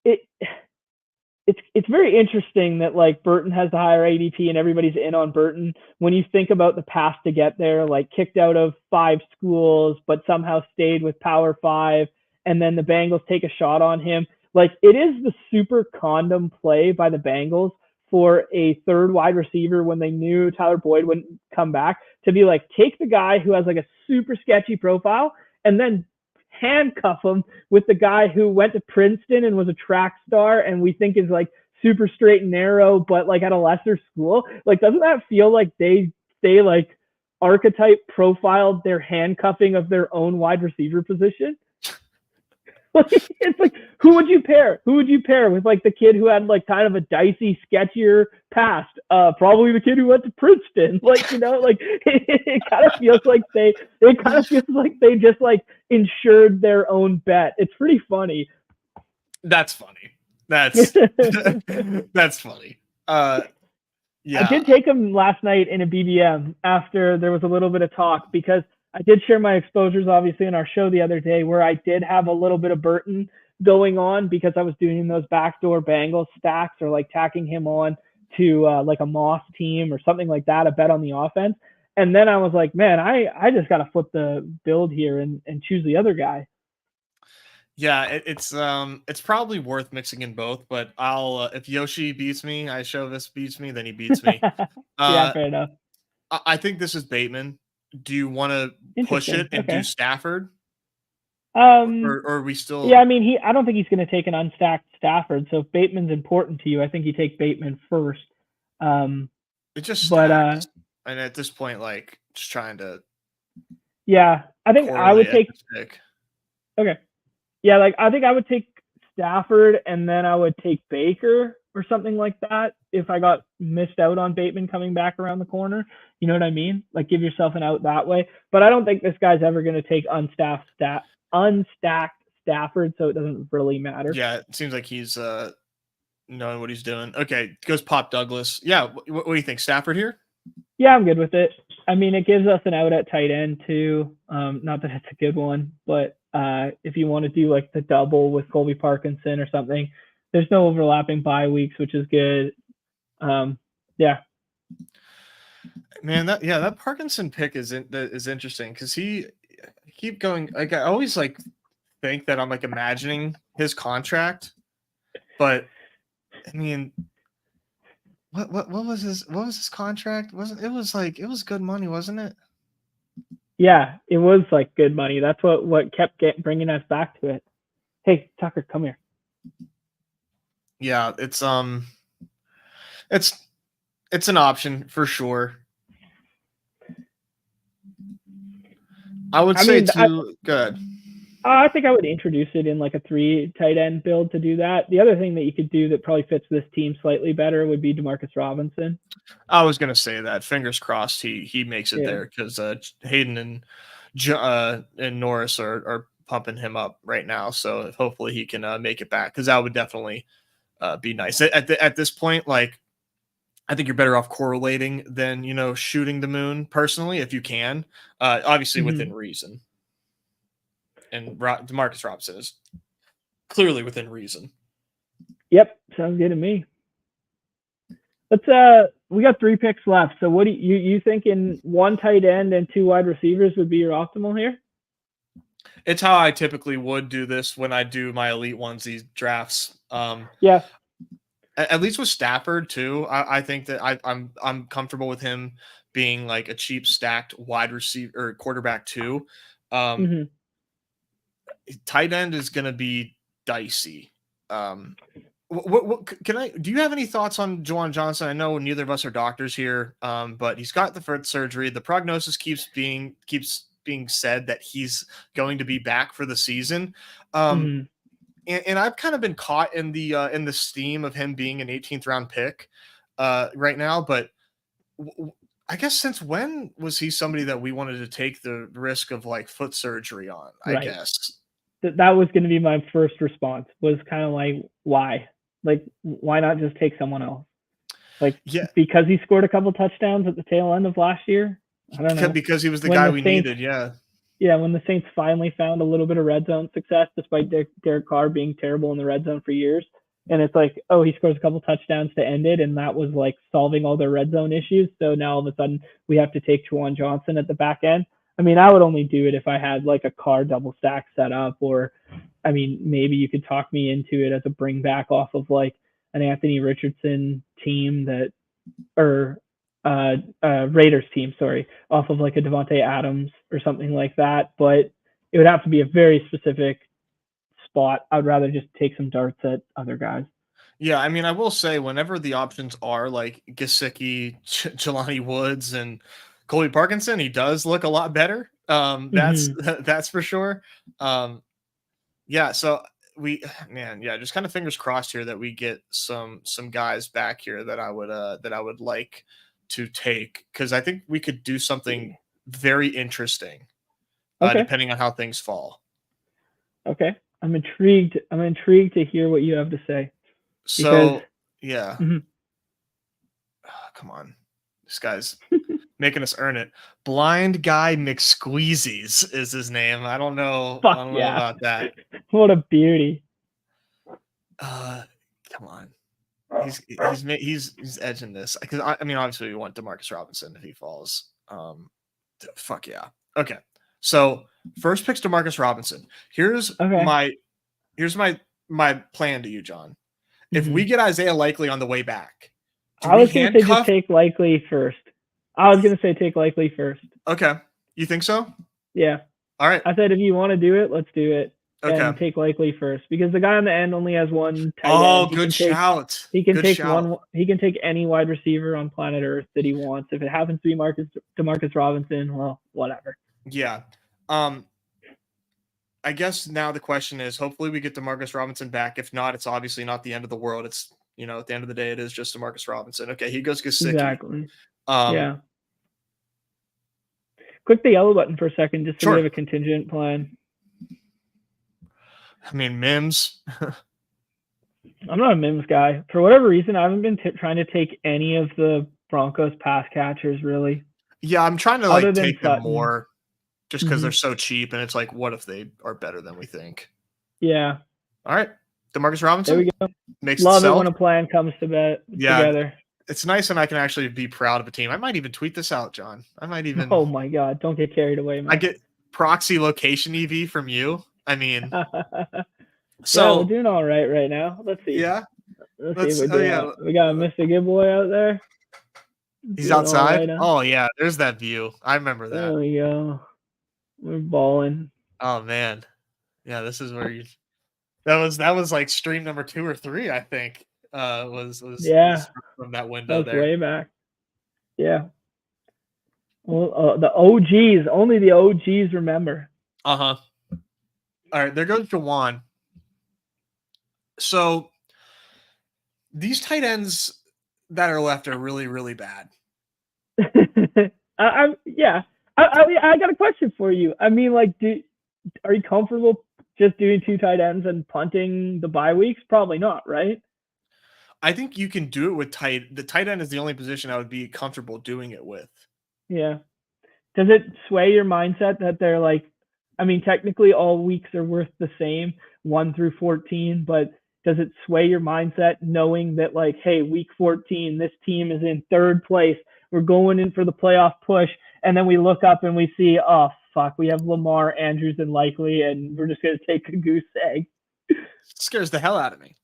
It's very interesting that like Burton has the higher ADP and everybody's in on Burton. When you think about the path to get there, like kicked out of 5 schools, but somehow stayed with Power 5, and then the Bengals take a shot on him. Like, it is the super condom play by the Bengals for a third wide receiver when they knew Tyler Boyd wouldn't come back, to be like, take the guy who has like a super sketchy profile and then handcuff him with the guy who went to Princeton and was a track star and we think is like super straight and narrow, but like at a lesser school. Like, doesn't that feel like they like archetype profiled their handcuffing of their own wide receiver position? It's like, who would you pair? Who would you pair with like the kid who had like kind of a dicey, sketchier past? Probably the kid who went to Princeton. Like, like it kind of feels like they just like insured their own bet. It's pretty funny. That's funny. That's that's funny. Yeah. I did take him last night in a BBM after there was a little bit of talk, because I did share my exposures obviously in our show the other day, where I did have a little bit of Burton going on because I was doing those backdoor Bengals stacks, or like tacking him on to like a Moss team or something like that, a bet on the offense. And then I was like, man, I just got to flip the build here and choose the other guy. Yeah, it's probably worth mixing in both, but I'll if Yoshi beats me, Shovis beats me, then he beats me. Yeah, fair enough. I think this is Bateman. Do you want to push it and do Stafford? Or are we still? Yeah, I mean, I don't think he's going to take an unstacked Stafford. So if Bateman's important to you, I think you take Bateman first. It just stacks. And at this point, like, just trying to. Yeah, I think I would take. Okay. Yeah, like I think I would take Stafford, and then I would take Baker or something like that if I got missed out on Bateman coming back around the corner. You know what I mean? Like, give yourself an out that way. But I don't think this guy's ever going to take unstacked Stafford, so it doesn't really matter. Yeah, it seems like he's knowing what he's doing. Okay, goes Pop Douglas. Yeah, what do you think, Stafford here? Yeah, I'm good with it. I mean, it gives us an out at tight end too. Not that it's a good one, but if you want to do like the double with Colby Parkinson or something, there's no overlapping bye weeks, which is good. Yeah. Man, that Parkinson pick is interesting, because he keep going. Like, I always like think that I'm like imagining his contract, but I mean, what was his contract? It was good money, wasn't it? Yeah, it was like good money. That's what kept bringing us back to it. Hey, Tucker, come here. Yeah, it's an option for sure. I would say good. I think I would introduce it in like a 3 tight end build to do that. The other thing that you could do that probably fits this team slightly better would be Demarcus Robinson. I was going to say that. Fingers crossed he makes it there, because Hayden and Norris are pumping him up right now. So hopefully he can make it back, because that would definitely be nice. At this point, like, I think you're better off correlating than, shooting the moon personally, if you can, obviously within reason. And Demarcus Robinson is clearly within reason. Yep, sounds good to me. We got 3 picks left. So what do you think in 1 tight end and 2 wide receivers would be your optimal here? It's how I typically would do this when I do my elite onesies drafts. Yeah. At least with Stafford too, I think that I'm comfortable with him being like a cheap stacked wide receiver or quarterback too. Tight end is going to be dicey. What do you have any thoughts on Juwan Johnson? I know neither of us are doctors here, but he's got the foot surgery. The prognosis keeps being said that he's going to be back for the season. And I've kind of been caught in the steam of him being an 18th round pick right now. But I guess since when was he somebody that we wanted to take the risk of like foot surgery on? I guess that was going to be my first response, was kind of like, why? Like, why not just take someone else? Like, because he scored a couple touchdowns at the tail end of last year? I don't know. Because he was the guy we needed, yeah. Yeah, when the Saints finally found a little bit of red zone success, despite Derek Carr being terrible in the red zone for years. And it's like, oh, he scores a couple touchdowns to end it, and that was like solving all their red zone issues. So now all of a sudden we have to take Juwan Johnson at the back end. I mean, I would only do it if I had like a Carr double stack set up, or, I mean, maybe you could talk me into it as a bring back off of like an Anthony Richardson team or Raiders team, off of like a Devontae Adams or something like that. But it would have to be a very specific spot. I'd rather just take some darts at other guys. Yeah, I mean, I will say whenever the options are like Gesicki, Jelani Woods, and Colby Parkinson, he does look a lot better. That's for sure. Yeah. So just kind of fingers crossed here that we get some guys back here that I would like to take, because I think we could do something very interesting, Okay. depending on how things fall. Okay. I'm intrigued. I'm intrigued to hear what you have to say. So yeah. Mhm. Come on. This guy's making us earn it. Blind Guy McSqueezies is his name. I don't know. I Fuck don't know yeah. about that. What a beauty. Come on. He's edging this, because I mean, obviously we want DeMarcus Robinson if he falls. Fuck yeah. Okay. So first pick's DeMarcus Robinson. Here's my plan to you, John. If we get Isaiah Likely on the way back, I was going to say just take Likely first. I was going to say take Likely first. Okay. You think so? Yeah. All right. I said if you want to do it, let's do it. Okay. And take Likely first, because the guy on the end only has one tight end. Good shout. He can take one. He can take any wide receiver on planet Earth that he wants. If it happens to be DeMarcus Robinson, well, whatever. Yeah. I guess now the question is, hopefully we get DeMarcus Robinson back. If not, it's obviously not the end of the world. It's, at the end of the day, it is just DeMarcus Robinson. Okay, he goes Gesicki. Exactly. Yeah. Click the yellow button for a second, just so we have a contingent plan. I mean, Mims. I'm not a Mims guy. For whatever reason, I haven't been trying to take any of the Broncos pass catchers, really. Yeah, I'm trying to take them more, just because they're so cheap, and it's like, what if they are better than we think? Yeah. All right. DeMarcus Robinson. There we go. Makes Love it when a plan comes together. It's nice, and I can actually be proud of a team. I might even tweet this out, John. I might even. Oh my God! Don't get carried away, man. I get proxy location EV from you. I mean, so we're doing all right now. Let's see. Yeah. Let's see. We got Mr. Good Boy out there. He's outside. Oh yeah, there's that view. I remember that. There we go. We're balling. Oh man, yeah. This is where you. That was like stream number 2 or 3, I think. Was from that window there. Way back. Yeah. Well, the OGs, only the OGs remember. All right, there goes Jawan. So these tight ends that are left are really, really bad. I got a question for you. I mean, are you comfortable just doing 2 tight ends and punting the bye weeks? Probably not, right? I think you can do it with the tight end is the only position I would be comfortable doing it with. Yeah. Does it sway your mindset that they're technically all weeks are worth the same, 1 through 14, but does it sway your mindset knowing that hey, week 14, this team is in 3rd place. We're going in for the playoff push. And then we look up and we see, oh, fuck, we have Lamar, Andrews, and Likely, and we're just going to take a goose egg. Scares the hell out of me.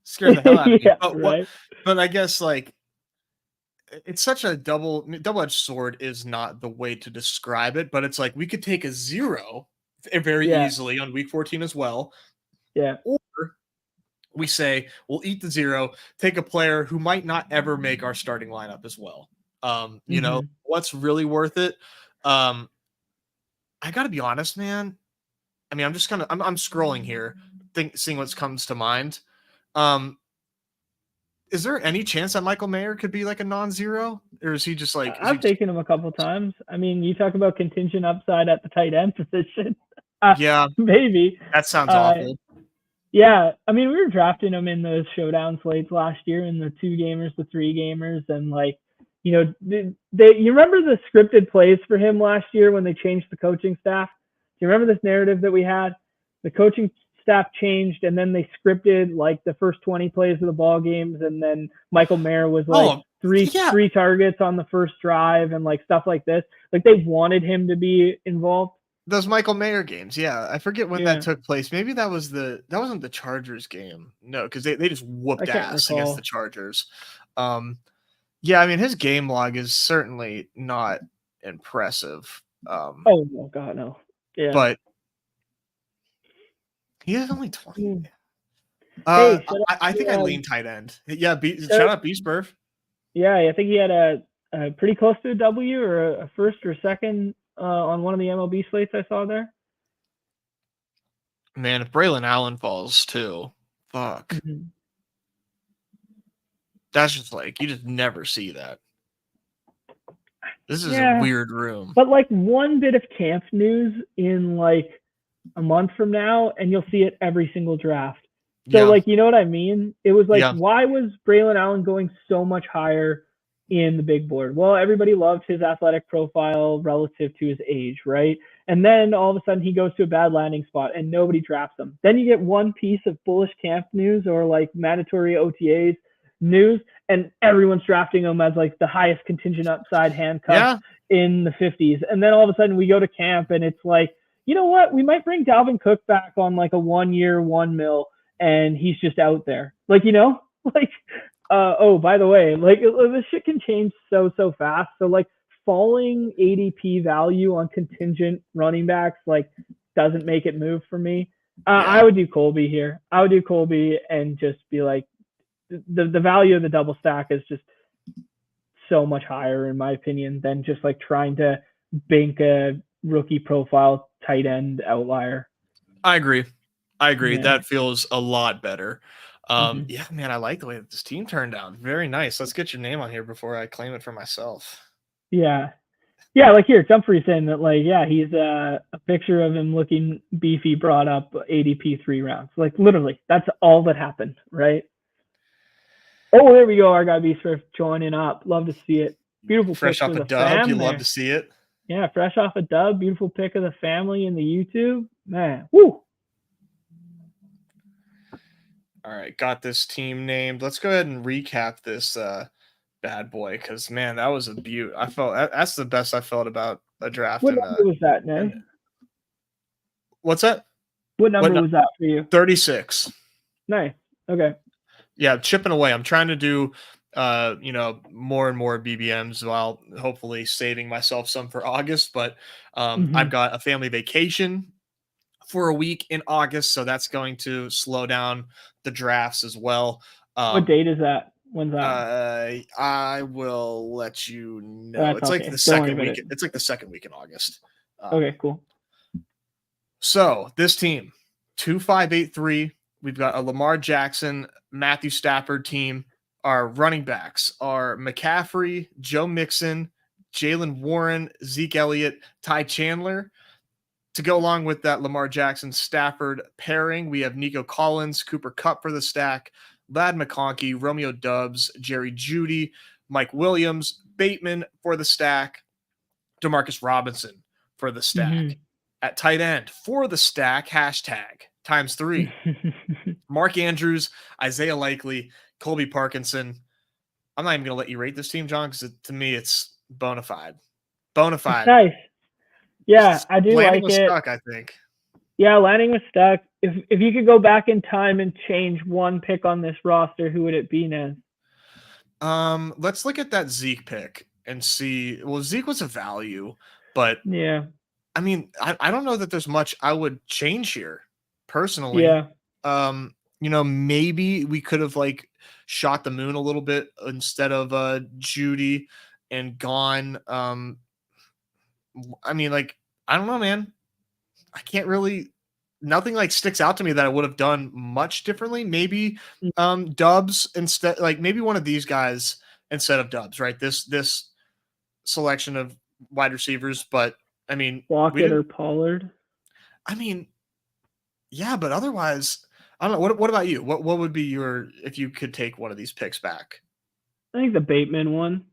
But I guess it's such a double-edged sword is not the way to describe it, but it's we could take a 0 very easily on week 14 as well. Yeah. Or we say we'll eat the 0, take a player who might not ever make our starting lineup as well. What's really worth it? I got to be honest, man. I mean, I'm scrolling here, seeing what comes to mind. Is there any chance that Michael Mayer could be a non-zero, or is he just I've taken him a couple times. I mean, you talk about contingent upside at the tight end position. Yeah, maybe. That sounds awful. Yeah, I mean, we were drafting him in those showdown slates last year, in the 2 gamers, the 3 gamers, and you remember the scripted plays for him last year when they changed the coaching staff? Do you remember this narrative that we had? The coaching staff changed, and then they scripted the first 20 plays of the ball games, and then Michael Mayer was three targets on the first drive, and stuff like this. They wanted him to be involved. Those Michael Mayer games, yeah. I forget when that took place. Maybe that wasn't the Chargers game. No, because they just whooped ass against the Chargers. Yeah, I mean, his game log is certainly not impressive. Oh no, God, no. Yeah, but he has only 20. I think I lean tight end. Yeah, shout out Beastburf. Yeah, I think he had a pretty close to a W or a first or second on one of the MLB slates I saw there. Man, if Braylon Allen falls too, fuck. Mm-hmm. That's just like, you just never see that. This is a Yeah, weird room. but like one bit of camp news in like a month from now, and you'll see it every single draft. So Yeah. like, you know what I mean? It was like, Yeah. why was Braylon Allen going so much higher in the big board? Well, everybody loved his athletic profile relative to his age, right? And then all of a sudden he goes to a bad landing spot and nobody drafts him. Then you get one piece of bullish camp news or like mandatory OTAs news, and everyone's drafting him as like the highest contingent upside handcuff in the 50s. And then all of a sudden we go to camp and it's like, you know what? We might bring Dalvin Cook back on like a 1 year, $1 million, and he's just out there. Like, you know, like, oh, by the way, like this shit can change so fast. So like falling ADP value on contingent running backs like doesn't make it move for me. I would do Colby here. I would do Colby and just be like, the value of the double stack is just so much higher in my opinion than just like trying to bank a rookie profile tight end outlier. I agree. Yeah. That feels a lot better. Yeah, man, I like the way that this team turned out. Very nice. Let's get your name on here before I claim it for myself. Yeah. Like here, Dumfries saying that like, yeah, he's a picture of him looking beefy brought up ADP 3 rounds. Like literally, that's all that happened, right? Oh, there we go. Our guy B Swift joining up. Love to see it. Beautiful fresh pick off for a the dub. fam You there. love to see it. Yeah, fresh off a dub. Beautiful pick of the family in the YouTube. Man, woo. All right, got this team named. Let's go ahead and recap this bad boy because man, that was a beaut. I felt that's the best I felt about a draft. What number was that, Ned? What's that? What number was that for you? 36. Nice. Okay. Yeah, chipping away. I'm trying to do more and more BBMs while hopefully saving myself some for August. But I've got a family vacation for a week in August, so that's going to slow down the drafts as well. What date is that? When's that? I will let you know. It's like the second week. It's like the second week in August. Okay, cool. So this team, 2583. We've got a Lamar Jackson, Matthew Stafford team. Our running backs are McCaffrey, Joe Mixon, Jalen Warren, Zeke Elliott, Ty Chandler. To go along with that Lamar Jackson Stafford pairing, we have Nico Collins, Cooper Kupp for the stack, Ladd McConkey, Romeo Doubs, Jerry Jeudy, Mike Williams, Bateman for the stack, Demarcus Robinson for the stack. At tight end for the stack, #times3. Mark Andrews, Isaiah Likely, Colby Parkinson. I'm not even going to let you rate this team, John, because to me it's bona fide. Bona fide. Nice. Yeah, I do landing like it. Stuck, I think. Yeah, landing was stuck. If you could go back in time and change one pick on this roster, who would it be, Ned? Let's look at that Zeke pick and see. Well, Zeke was a value, but yeah, I mean, I don't know that there's much I would change here personally. Yeah. Maybe we could have like shot the moon a little bit instead of Jeudy and gone. I mean, like, I don't know, man. I can't really. Nothing like sticks out to me that I would have done much differently. Maybe Doubs instead, like maybe one of these guys instead of Doubs, right? This selection of wide receivers, but I mean, Lockett or Pollard. I mean, yeah, but otherwise, I don't know. What about you? What would be your if you could take one of these picks back? I think the Bateman one.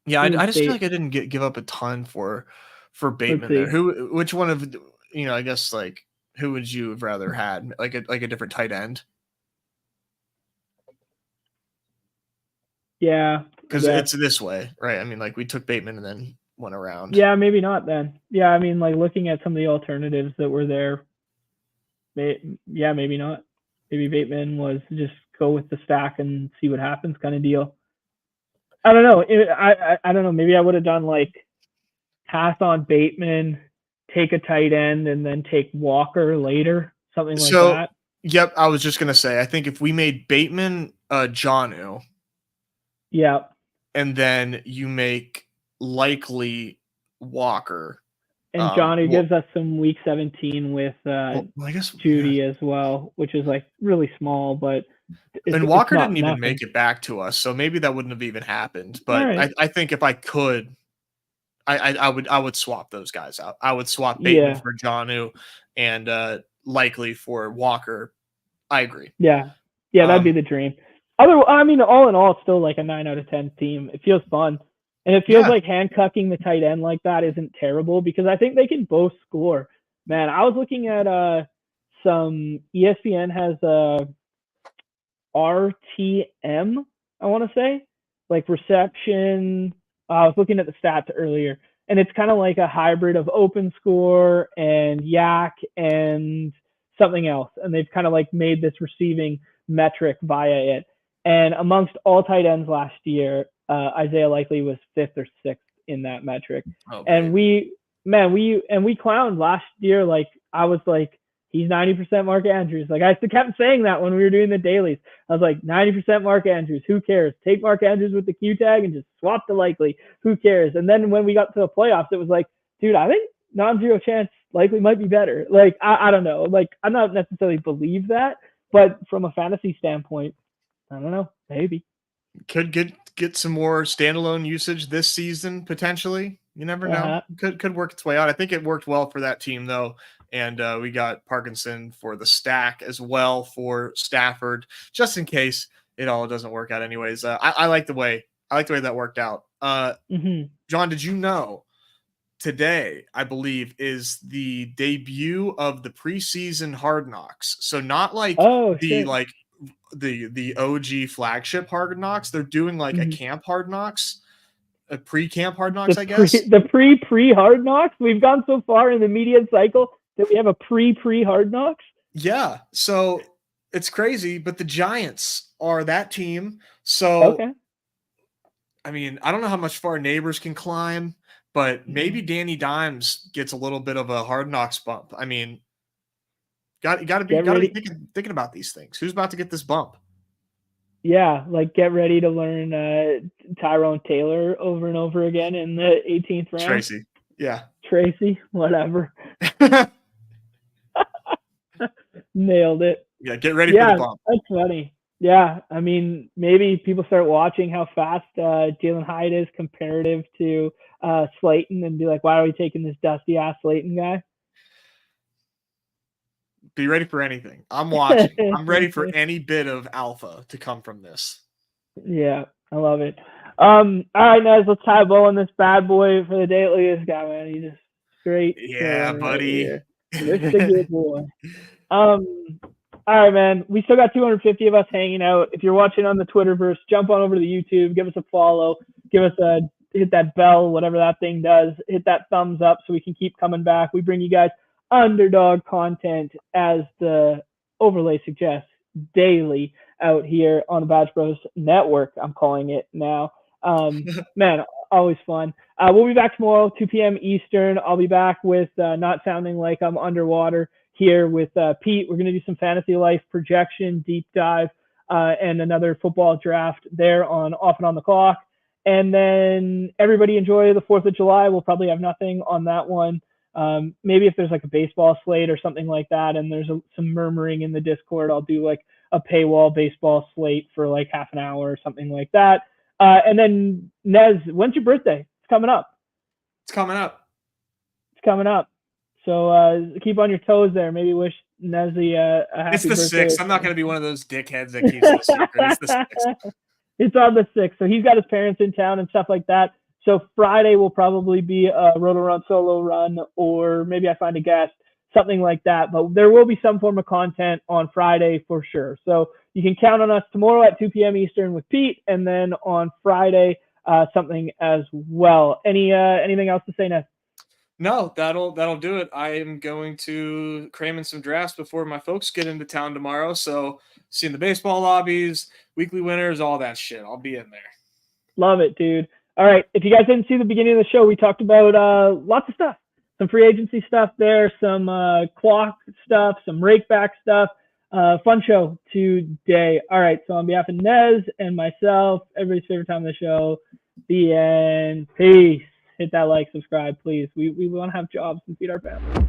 Yeah, I just feel like I didn't give up a ton for Bateman there. Which one of I guess like who would you have rather had? Like a different tight end? Yeah. Because it's this way, right? I mean, like we took Bateman and then went around. Yeah, maybe not then. Yeah, I mean, like looking at some of the alternatives that were there. Yeah, maybe not. Maybe Bateman was just go with the stack and see what happens kind of deal. I don't know. I don't know. Maybe I would have done like pass on Bateman, take a tight end, and then take Walker later, something like that. Yep, I was just gonna say. I think if we made Bateman Jonnu, yeah, and then you make Likely Walker, And John, who gives us some week 17 with I guess Judy as well, which is like really small, but and Walker didn't even make it back to us, so maybe that wouldn't have even happened. But I think if I could, I would swap those guys out. I would swap Bateman for Jonnu and likely for Walker. I agree. Yeah, that'd be the dream. I mean, all in all, it's still like a 9 out of 10 team. It feels fun. And it feels like handcuffing the tight end like that isn't terrible because I think they can both score. Man, I was looking at some ESPN has RTM, I want to say, like reception. I was looking at the stats earlier, and it's kind of like a hybrid of open score and yak and something else. And they've kind of like made this receiving metric via it. And amongst all tight ends last year, Isaiah Likely was 5th or 6th in that metric. And we clowned last year. Like I was like, he's 90% Mark Andrews. Like I kept saying that when we were doing the dailies. I was like, 90% Mark Andrews. Who cares? Take Mark Andrews with the Q tag and just swap to Likely. Who cares? And then when we got to the playoffs, it was like, dude, I think non-zero chance Likely might be better. Like I don't know. Like I'm not necessarily believe that, but from a fantasy standpoint, I don't know. Maybe could get some more standalone usage this season potentially. You never know. Could work its way out. I think it worked well for that team though, and we got Parkinson for the stack as well for Stafford, just in case it all doesn't work out. Anyways, I like the way that worked out. John, did you know today, I believe, is the debut of the preseason Hard Knocks? So not like the OG flagship Hard Knocks. They're doing like a camp Hard Knocks, a pre-camp Hard Knocks, I guess. The pre Hard Knocks. We've gone so far in the media cycle that we have a pre Hard Knocks. Yeah, so it's crazy, but the Giants are that team. So I mean, I don't know how much far Neighbors can climb, but maybe Danny Dimes gets a little bit of a Hard Knocks bump. I mean, got to be thinking about these things. Who's about to get this bump? Yeah, like get ready to learn Tyrone Taylor over and over again in the 18th round. Tracy, whatever. Nailed it. Yeah, get ready for the bump. That's funny. Yeah, I mean, maybe people start watching how fast Jalen Hyde is comparative to Slayton and be like, why are we taking this dusty-ass Slayton guy? Be ready for anything. I'm watching. I'm ready for any bit of alpha to come from this. Yeah, I love it. All right, Nez, let's tie a bow on this bad boy for the day. Look at this guy, man. He's just great. Yeah, buddy. Right, this is a good boy. All right, man. We still got 250 of us hanging out. If you're watching on the Twitterverse, jump on over to the YouTube, give us a follow, hit that bell, whatever that thing does, hit that thumbs up so we can keep coming back. We bring you guys underdog content, as the overlay suggests, daily out here on the Badge Bros Network. I'm calling it now. Man, always fun. We'll be back tomorrow, 2 p.m. Eastern. I'll be back with not sounding like I'm underwater here with Pete. We're going to do some fantasy life projection, deep dive, and another football draft there on Off and On the Clock. And then everybody enjoy the 4th of July. We'll probably have nothing on that one. Maybe if there's like a baseball slate or something like that, and there's some murmuring in the Discord, I'll do like a paywall baseball slate for like half an hour or something like that. And then Nez, when's your birthday? It's coming up. It's coming up. So keep on your toes there. Maybe wish Nezzy a happy birthday. It's the 6th. I'm not going to be one of those dickheads that keeps it a secret. It's the 6th. It's on the 6th. So he's got his parents in town and stuff like that. So Friday will probably be a Roto Run solo run, or maybe I find a guest, something like that. But there will be some form of content on Friday for sure. So you can count on us tomorrow at 2 p.m. Eastern with Pete, and then on Friday something as well. Anything else to say, Ness? No, that'll do it. I am going to cram in some drafts before my folks get into town tomorrow. So seeing the baseball lobbies, weekly winners, all that shit. I'll be in there. Love it, dude. All right. If you guys didn't see the beginning of the show, we talked about lots of stuff. Some free agency stuff there, some clock stuff, some rakeback stuff. Fun show today. All right. So on behalf of Nez and myself, everybody's favorite time of the show, the end. Peace. hit that like, subscribe, please. We want to have jobs and feed our families.